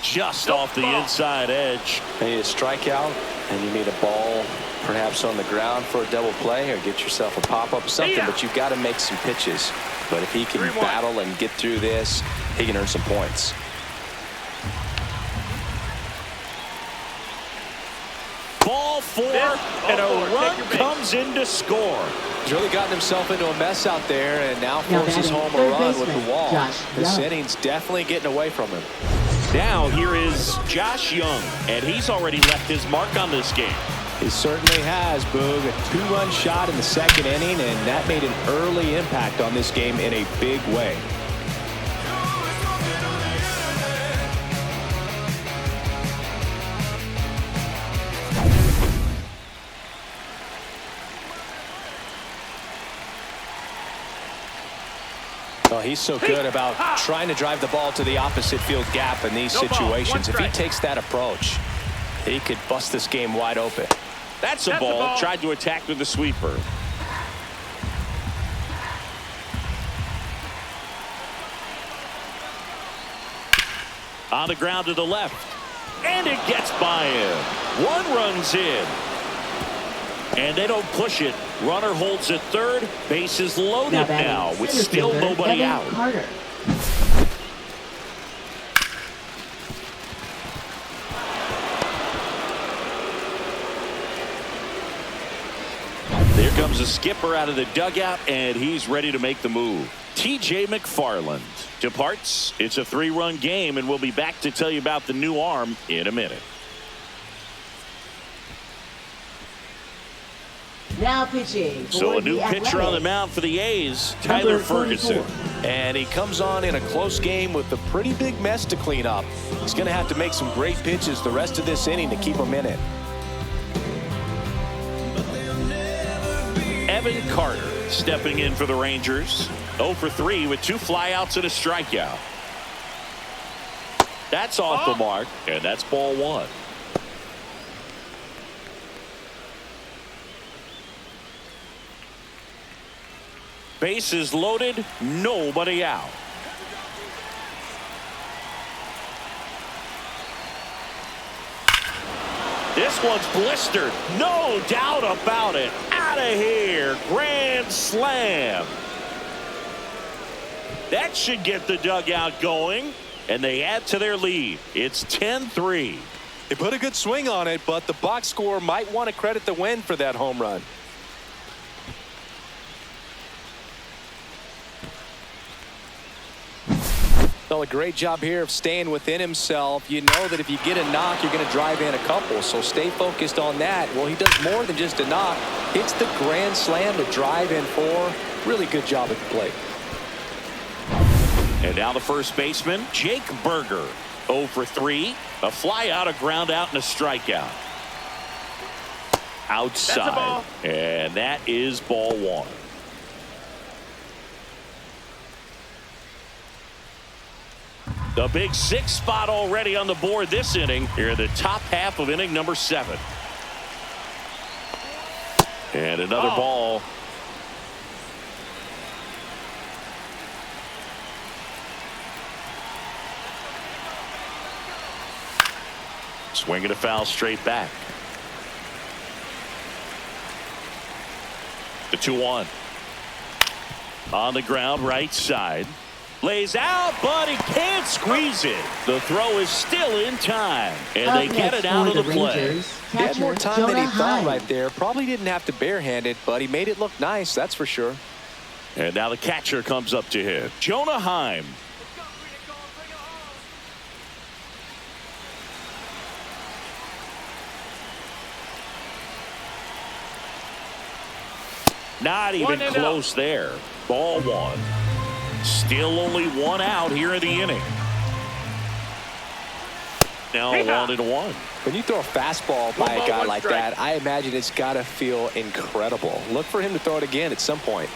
Just off the inside edge. You need a strikeout, and you need a ball perhaps on the ground for a double play, or get yourself a pop-up or something, but you've got to make some pitches. But if he can battle and get through this, he can earn some points. Ball 4, and a run comes in to score. He's really gotten himself into a mess out there, and now forces home a run with the wall. This inning's definitely getting away from him. Now here is Josh Young, and he's already left his mark on this game. He certainly has, Boog. A 2-run shot in the 2nd inning, and that made an early impact on this game in a big way. Well, he's so good about trying to drive the ball to the opposite field gap in these situations. If he takes that approach, he could bust this game wide open. That's a ball. Tried to attack with the sweeper. On the ground to the left. And it gets by him. 1 run's in. And they don't push it. Runner holds at third. Bases loaded now with still nobody out. Carter. comes the skipper out of the dugout, and he's ready to make the move. T.J. McFarland departs. It's a 3-run game, and we'll be back to tell you about the new arm in a minute. Now pitching. So a new pitcher on the mound for the A's, Tyler Ferguson. And he comes on in a close game with a pretty big mess to clean up. He's going to have to make some great pitches the rest of this inning to keep him in it. Evan Carter stepping in for the Rangers. 0 for 3 with 2 flyouts and a strikeout. That's off the mark, and that's ball 1. Bases loaded, nobody out. This one's blistered, no doubt about it. Out of here, grand slam. That should get the dugout going, and they add to their lead. It's 10-3. They put a good swing on it, but the box score might want to credit the win for that home run. Well, a great job here of staying within himself. You know that if you get a knock, you're going to drive in a couple, so stay focused on that. Well, he does more than just a knock. Hits the grand slam to drive in 4. Really good job at the plate. And now the first baseman, Jake Berger. 0 for 3. A fly out, a ground out, and a strikeout. Outside. And that is ball 1. The big 6 spot already on the board this inning. Here in the top half of inning number 7. And another ball. Swinging a foul straight back. The 2-1. On the ground, right side. Lays out, but he can't squeeze it. The throw is still in time, and they get it out of the play. He had more time than he thought right there. Probably didn't have to barehand it, but he made it look nice, that's for sure. And now the catcher comes up to him. Jonah Heim. Not even close there. Ball 1. Still only 1 out here in the inning. Now 1-1. When you throw a fastball by a guy like that, I imagine it's got to feel incredible. Look for him to throw it again at some point.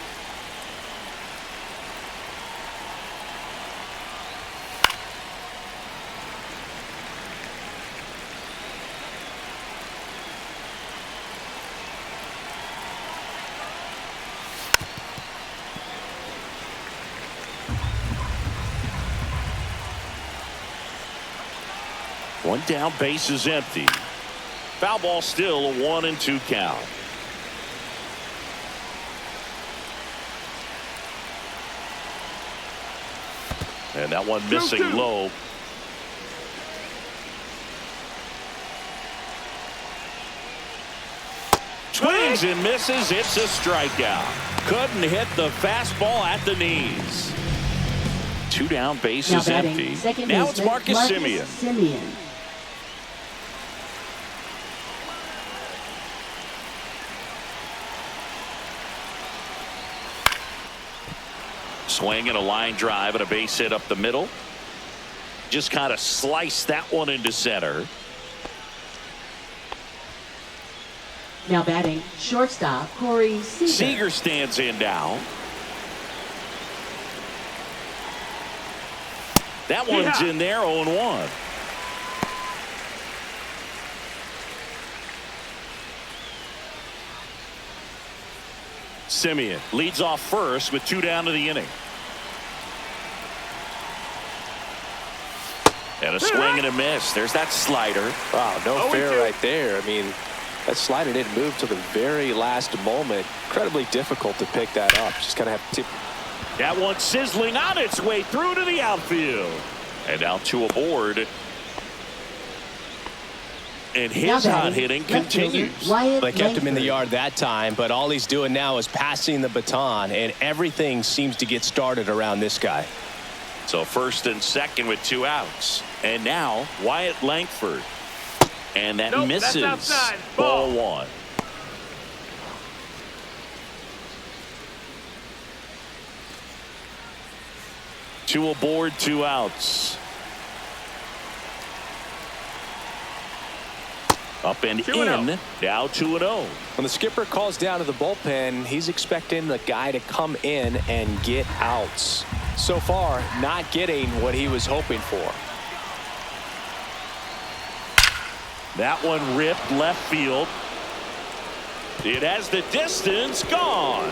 One down, base is empty. Foul ball, still a 1-2 count. And that one missing low. Swings and misses. It's a strikeout. Couldn't hit the fastball at the knees. 2 down, base is empty. Now it's Marcus Semien. Swing and a line drive and a base hit up the middle. Just kind of sliced that one into center. Now batting, shortstop Corey Seager. Seager stands in now. That one's in there, 0-1. Semien leads off first with 2 down to the inning. And a swing and a miss. There's that slider. Wow, no fair right there. I mean, that slider didn't move to the very last moment. Incredibly difficult to pick that up. Just kind of have to. That one sizzling on its way through to the outfield. And now 2 aboard. And his hot hitting continues. They kept him in the yard that time, but all he's doing now is passing the baton, and everything seems to get started around this guy. So first and second with 2 outs. And now Wyatt Langford. And that misses. That's outside. Ball 1. Two aboard, 2 outs. Up and in. Now 2-0. When the skipper calls down to the bullpen, he's expecting the guy to come in and get outs. So far, not getting what he was hoping for. That one ripped left field. It has the distance, gone.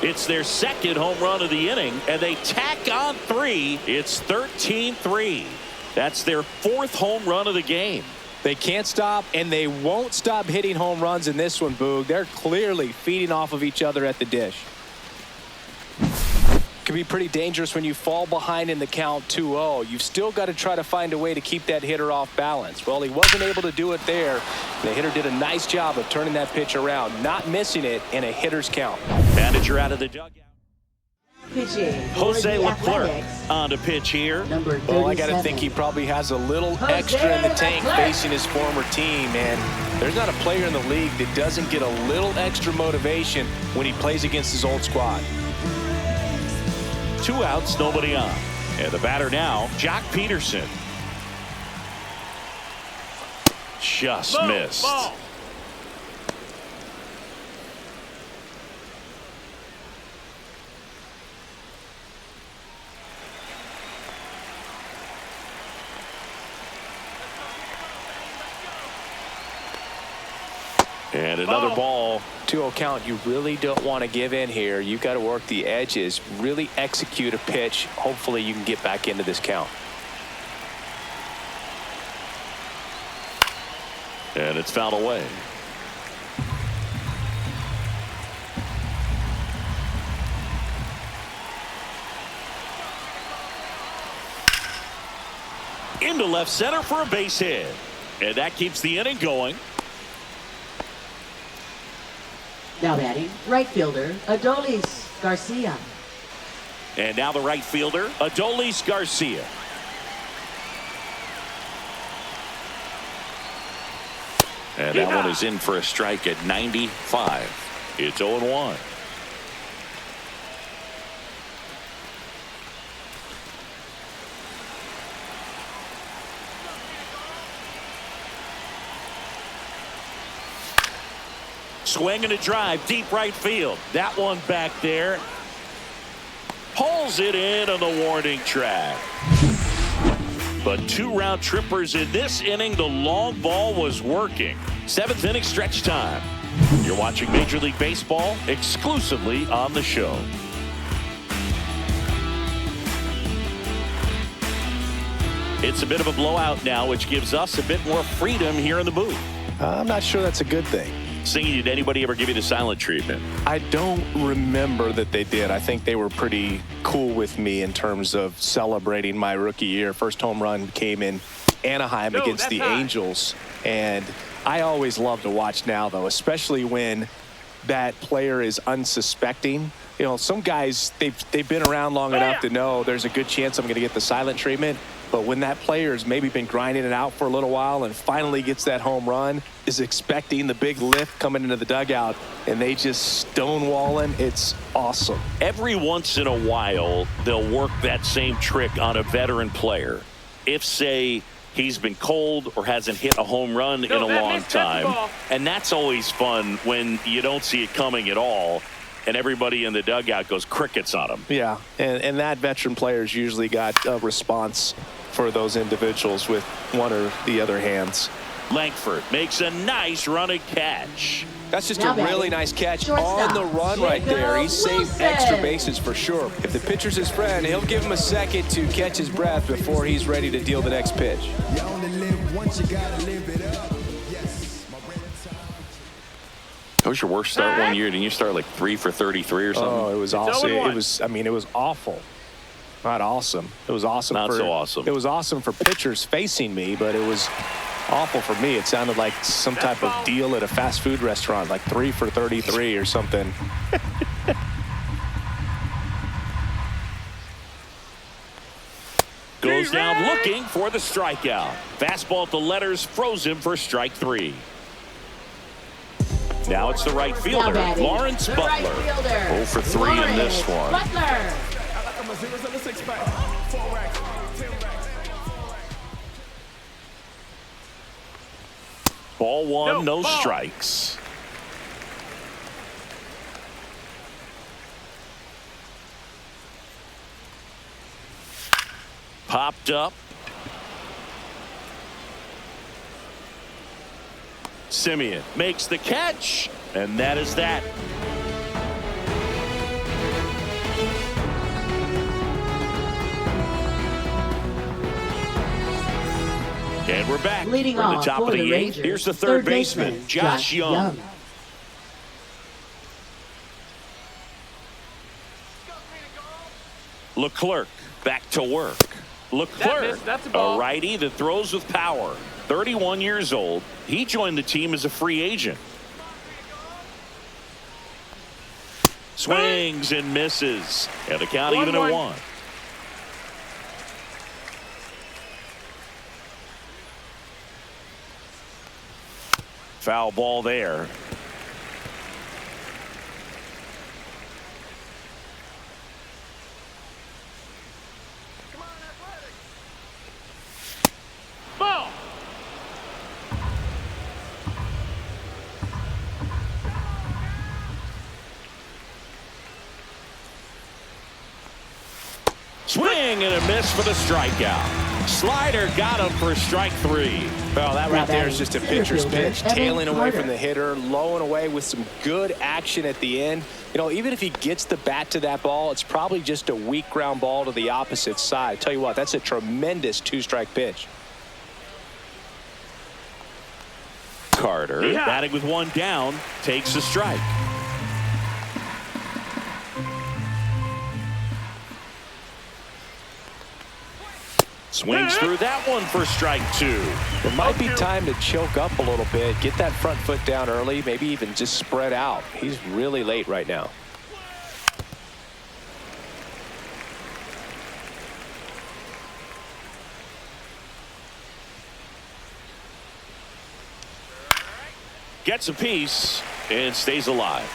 It's their second home run of the inning, and they tack on 3. It's 13-3. That's their 4th home run of the game. They can't stop, and they won't stop hitting home runs in this one, Boog. They're clearly feeding off of each other at the dish. Can be pretty dangerous when you fall behind in the count 2-0. You've still got to try to find a way to keep that hitter off balance. Well, he wasn't able to do it there. The hitter did a nice job of turning that pitch around, not missing it in a hitter's count. Manager out of the dugout. Pitching. Jose Leclerc on to pitch here. Well, I got to think he probably has a little extra in the tank facing his former team, and there's not a player in the league that doesn't get a little extra motivation when he plays against his old squad. 2 outs, nobody on. And the batter now, Jock Peterson. Just missed. Ball. And another ball. 2-0 count. You really don't want to give in here. You've got to work the edges, really execute a pitch. Hopefully you can get back into this count. And it's fouled away. Into left center for a base hit. And that keeps the inning going. Now batting, right fielder, Adolis Garcia. And now the right fielder, Adolis Garcia. And that one is in for a strike at 95. It's 0-1. Swing and a drive, deep right field. That one back there. Pulls it in on the warning track. But 2 round trippers in this inning. The long ball was working. 7th inning stretch time. You're watching Major League Baseball exclusively on the show. It's a bit of a blowout now, which gives us a bit more freedom here in the booth. I'm not sure that's a good thing. Singing, did anybody ever give you the silent treatment? I don't remember that they did. I think they were pretty cool with me in terms of celebrating my rookie year. First home run came in Anaheim against the Angels. And I always love to watch now, though, especially when that player is unsuspecting. You know, some guys, they've been around long enough to know there's a good chance I'm going to get the silent treatment. But when that player's maybe been grinding it out for a little while and finally gets that home run, is expecting the big lift coming into the dugout, and they just stonewall him, it's awesome. Every once in a while, they'll work that same trick on a veteran player. If, say, he's been cold or hasn't hit a home run in a long time. And that's always fun when you don't see it coming at all. And everybody in the dugout goes crickets on him. Yeah, and that veteran player's usually got a response for those individuals with one or the other hands. Langford makes a nice running catch. That's just a really nice catch on the run right there. He saved extra bases for sure. If the pitcher's his friend, he'll give him a second to catch his breath before he's ready to deal the next pitch. You only live once, you gotta live it up. What was your worst start one year? Didn't you start like 3 for 33 or something? Oh, it was awesome. It was, I mean, it was awful. Not awesome. It was awesome. Not so awesome. It was awesome for pitchers facing me, but it was awful for me. It sounded like some type of deal at a fast food restaurant, like 3 for 33 or something. Goes down looking for the strikeout. Fastball at the letters froze him for strike 3. Now it's the right fielder, Lawrence Butler. 0 for 3 in this one. Ball 1, no strikes. Popped up. Semien makes the catch, and that is that. And we're back. Leading We're at off the top for of the the 8th. Rangers, Here's the third baseman, Josh Young. Leclerc back to work. Leclerc, a righty that throws with power. 31 years old. He joined the team as a free agent. Swings and misses. And the count even at 1. Foul ball there. Ball. Swing and a miss for the strikeout. Slider got him for strike 3. Well, that right there is just a pitcher's pitch, tailing away from the hitter, low and away with some good action at the end. You know, even if he gets the bat to that ball, it's probably just a weak ground ball to the opposite side. Tell you what, that's a tremendous 2-strike pitch. Carter, batting with 1 down, takes a strike. Swings through that one for strike 2. It might be time to choke up a little bit, get that front foot down early, maybe even just spread out. He's really late right now. Gets a piece and stays alive.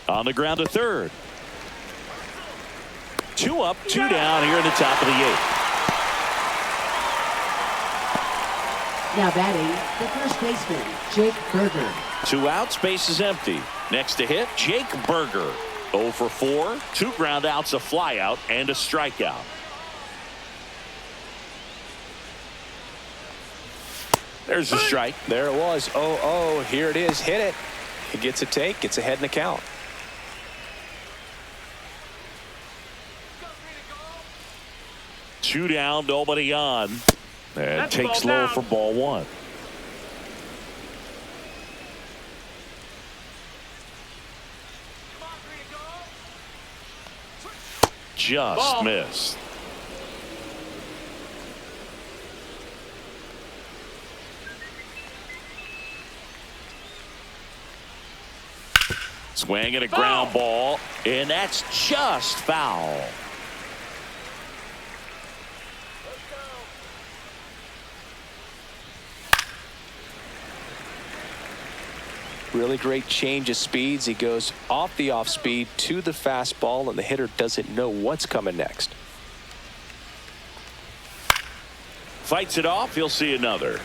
On the ground to third. 2 up, 2 down here in the top of the 8th. Now batting, the first baseman, Jake Berger. 2 outs, base is empty. Next to hit, Jake Berger. 0 for 4, 2 ground outs, a fly out, and a strikeout. There's a strike. There it was. 0-0. Here it is. Hit it. He gets a take, gets ahead in the count. Two down, nobody on. And takes low for ball 1. Just missed. Swing and a ground ball, and that's just foul. Really great change of speeds. He goes off the off speed to the fastball, and the hitter doesn't know what's coming next. Fights it off. He'll see another.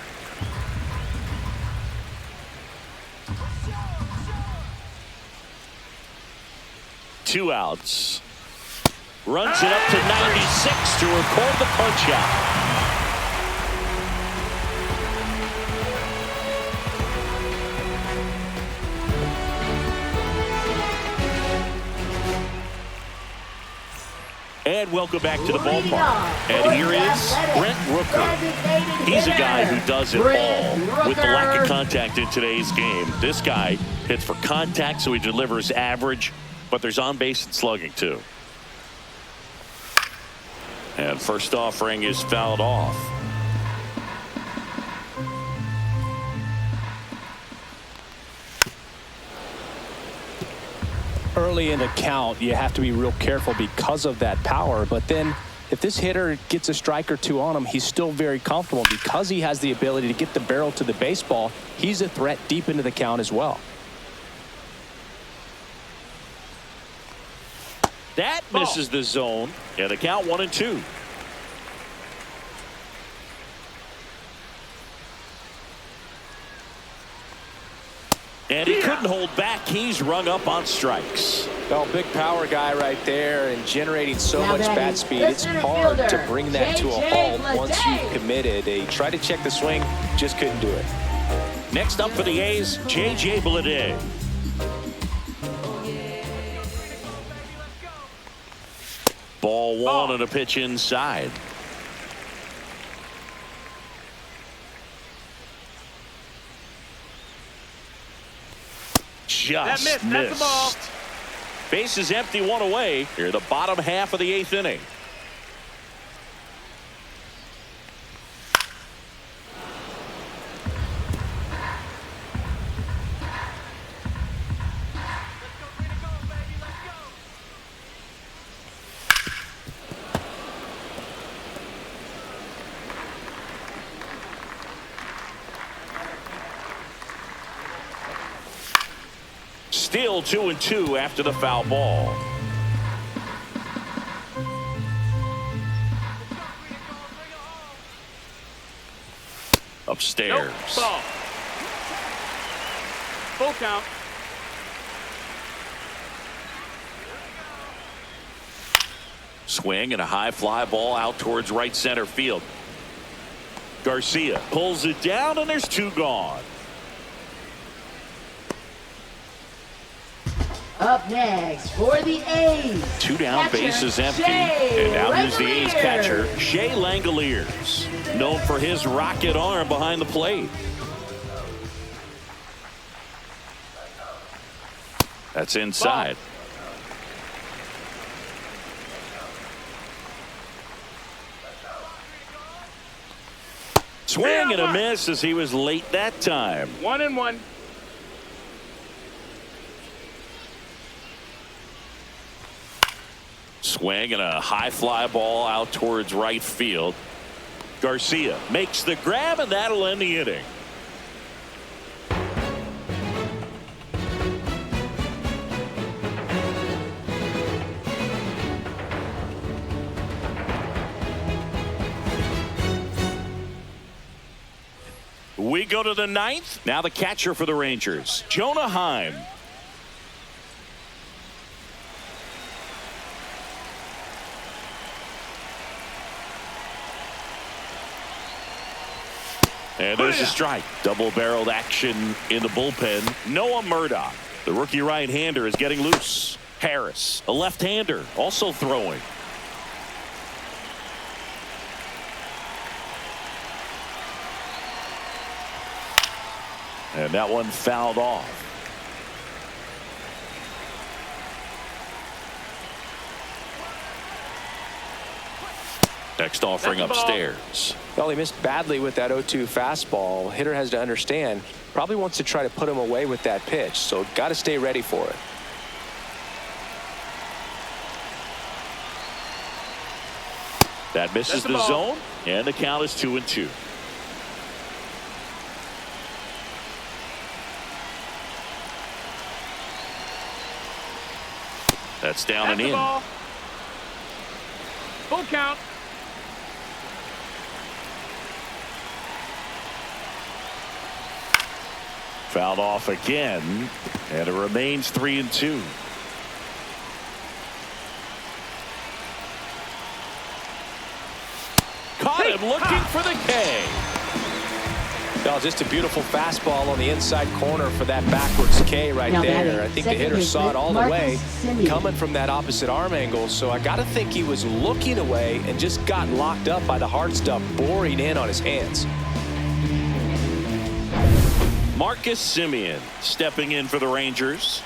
Two outs. Runs it up to 96 to record the punch out. And welcome back to the ballpark. And here is Brent Rooker. He's a guy who does it all with the lack of contact in today's game. This guy hits for contact, so he delivers average, but there's on-base and slugging, too. And first offering is fouled off. Early in the count, you have to be real careful because of that power. But then if this hitter gets a strike or two on him, he's still very comfortable because he has the ability to get the barrel to the baseball. He's a threat deep into the count as well. That misses the zone. Yeah, the count 1-2. And he couldn't hold back. He's rung up on strikes. Well, big power guy right there and generating so much bat speed. It's hard to bring that to a halt once you've committed. They tried to check the swing, just couldn't do it. Next up for the A's, J.J. Bleday. Ball one and a pitch inside. Just missed. That's the ball. Base is empty, one away. Here, the bottom half of the 8th inning. Still 2-2 after the foul ball. Upstairs. Nope. Ball. Full count. Swing and a high fly ball out towards right center field. Garcia pulls it down, and there's 2 gone. Up next for the A's. 2 down, bases empty. And now here's the A's catcher, Shea Langoliers, known for his rocket arm behind the plate. That's inside. Swing and a miss as he was late that time. 1-1. Swing and a high fly ball out towards right field. Garcia makes the grab, and that'll end the inning. We go to the 9th. Now the catcher for the Rangers, Jonah Heim. And there's a strike. Double-barreled action in the bullpen. Noah Murdoch, the rookie right-hander, is getting loose. Harris, a left-hander, also throwing. And that one fouled off. Next offering upstairs. Well, he missed badly with that 0-2 fastball. Hitter has to understand, probably wants to try to put him away with that pitch, so got to stay ready for it. That misses the zone, and the count is 2-2. That's down and in. Ball. Full count. Fouled off again, and it remains 3-2. Caught him looking for the K. Oh, just a beautiful fastball on the inside corner for that backwards K right there. I think the hitter saw it all the way coming from that opposite arm angle. So I got to think he was looking away and just got locked up by the hard stuff boring in on his hands. Marcus Semien stepping in for the Rangers.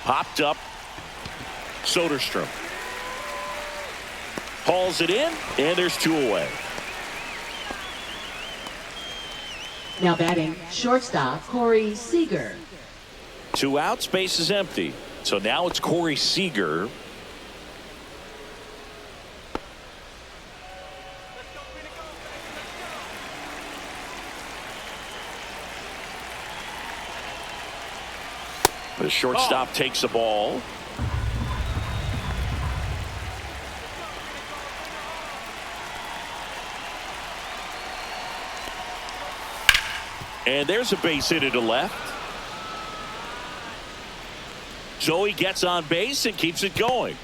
Popped up. Soderstrom hauls it in, and there's 2 away. Now batting, shortstop Corey Seager. 2 outs, base is empty. So now it's Corey Seager. The shortstop takes the ball. And there's a base hit to left. Joey gets on base and keeps it going.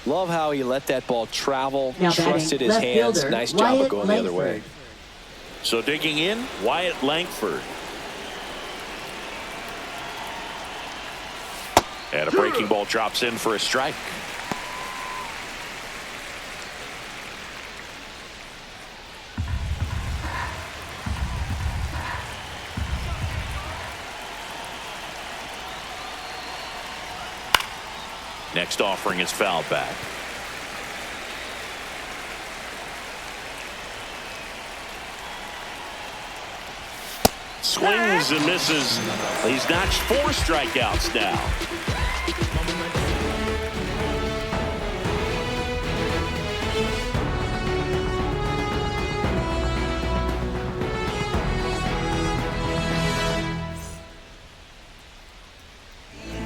Love how he let that ball travel, Now trusted batting, his left hands. fielder, Nice job of Wyatt going the other way. Langford. So digging in, Wyatt Langford. And a breaking ball drops in for a strike. Next offering is fouled back. Swings and misses. He's notched 4 strikeouts now.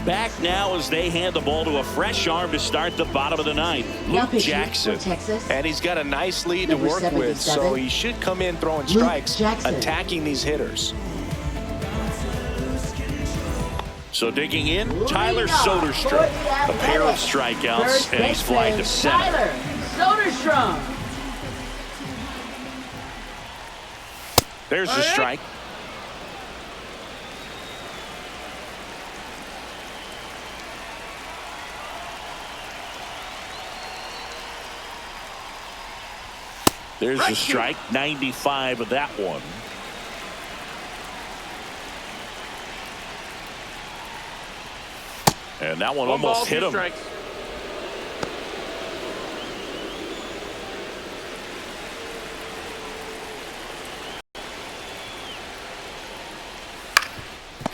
Back now as they hand the ball to a fresh arm to start the bottom of the 9th. Now Luke pitching Jackson. for Texas. And he's got a nice lead to Number work with, 77, so he should come in throwing strikes, Jackson. attacking these hitters. So digging in, Tyler Soderstrom. A pair of strikeouts, and he's flying to center. Tyler Soderstrom. There's the strike. There's the strike, 95 of that one. And that one almost hit him. Strikes.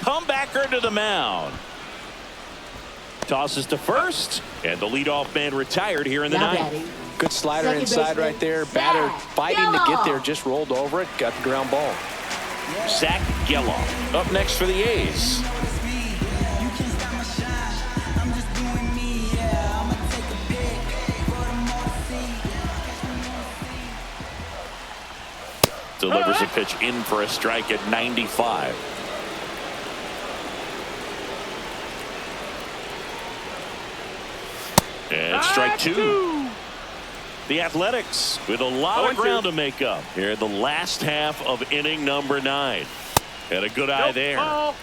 Comebacker to the mound. Tosses to first, and the leadoff man retired here in the Now 9th. batting, Good slider second inside baseman, right there. Batter Zach fighting to get there, Gelof. just rolled over it, got the ground ball. Zach Gelof up next for the A's. Delivers a pitch in for a strike at 95. And strike 2. The Athletics with a lot of ground to make up here in the last half of inning number 9. Had a good eye there. Ball.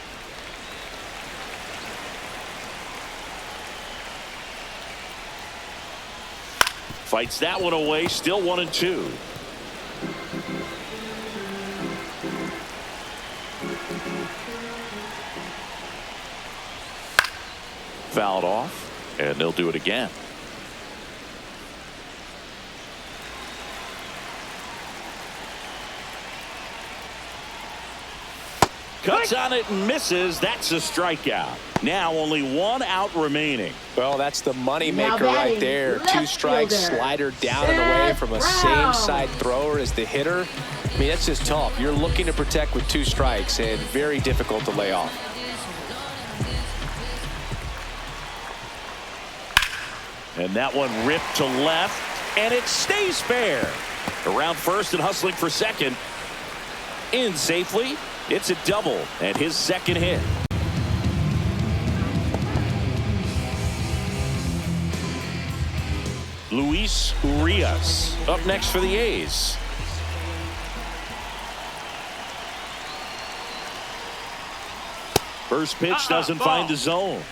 Fights that one away, still 1-2. Fouled off, and they'll do it again. Cuts on it and misses. That's a strikeout. Now only 1 out remaining. Well, that's the money Now maker right batting, there. left 2 strikes, fielder, slider down and away Seth from a Brown. same side thrower as the hitter. I mean, that's just tough. You're looking to protect with 2 strikes and very difficult to lay off. And that one ripped to left, and it stays fair. Around first and hustling for second. In safely. It's a double and his second hit. Luis Urias up next for the A's. First pitch doesn't find the zone.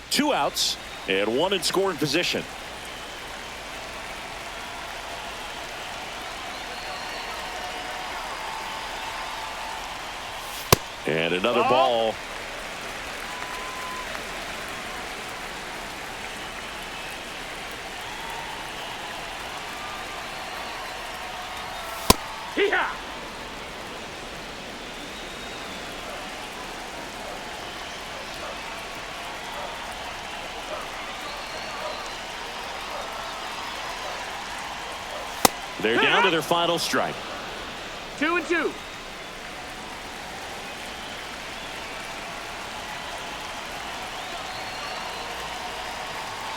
Two outs and one in scoring position. And another ball. Hee-haw! They're down to their final strike. 2-2.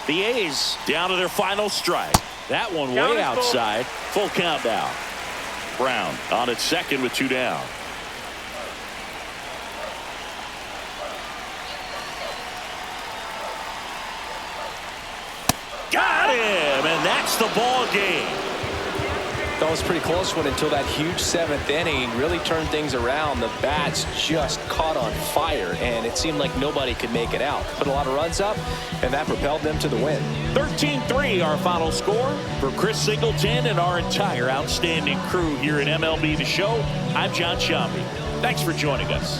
The A's down to their final strike. That one way outside. Full count now. Brown on at second with two down. Got him, and that's the ball game. That was a pretty close one until that huge seventh inning really turned things around. The bats just caught on fire, and it seemed like nobody could make it out. Put a lot of runs up, and that propelled them to the win. 13-3 our final score. For Chris Singleton and our entire outstanding crew here at MLB The Show, I'm John Sciambi. Thanks for joining us.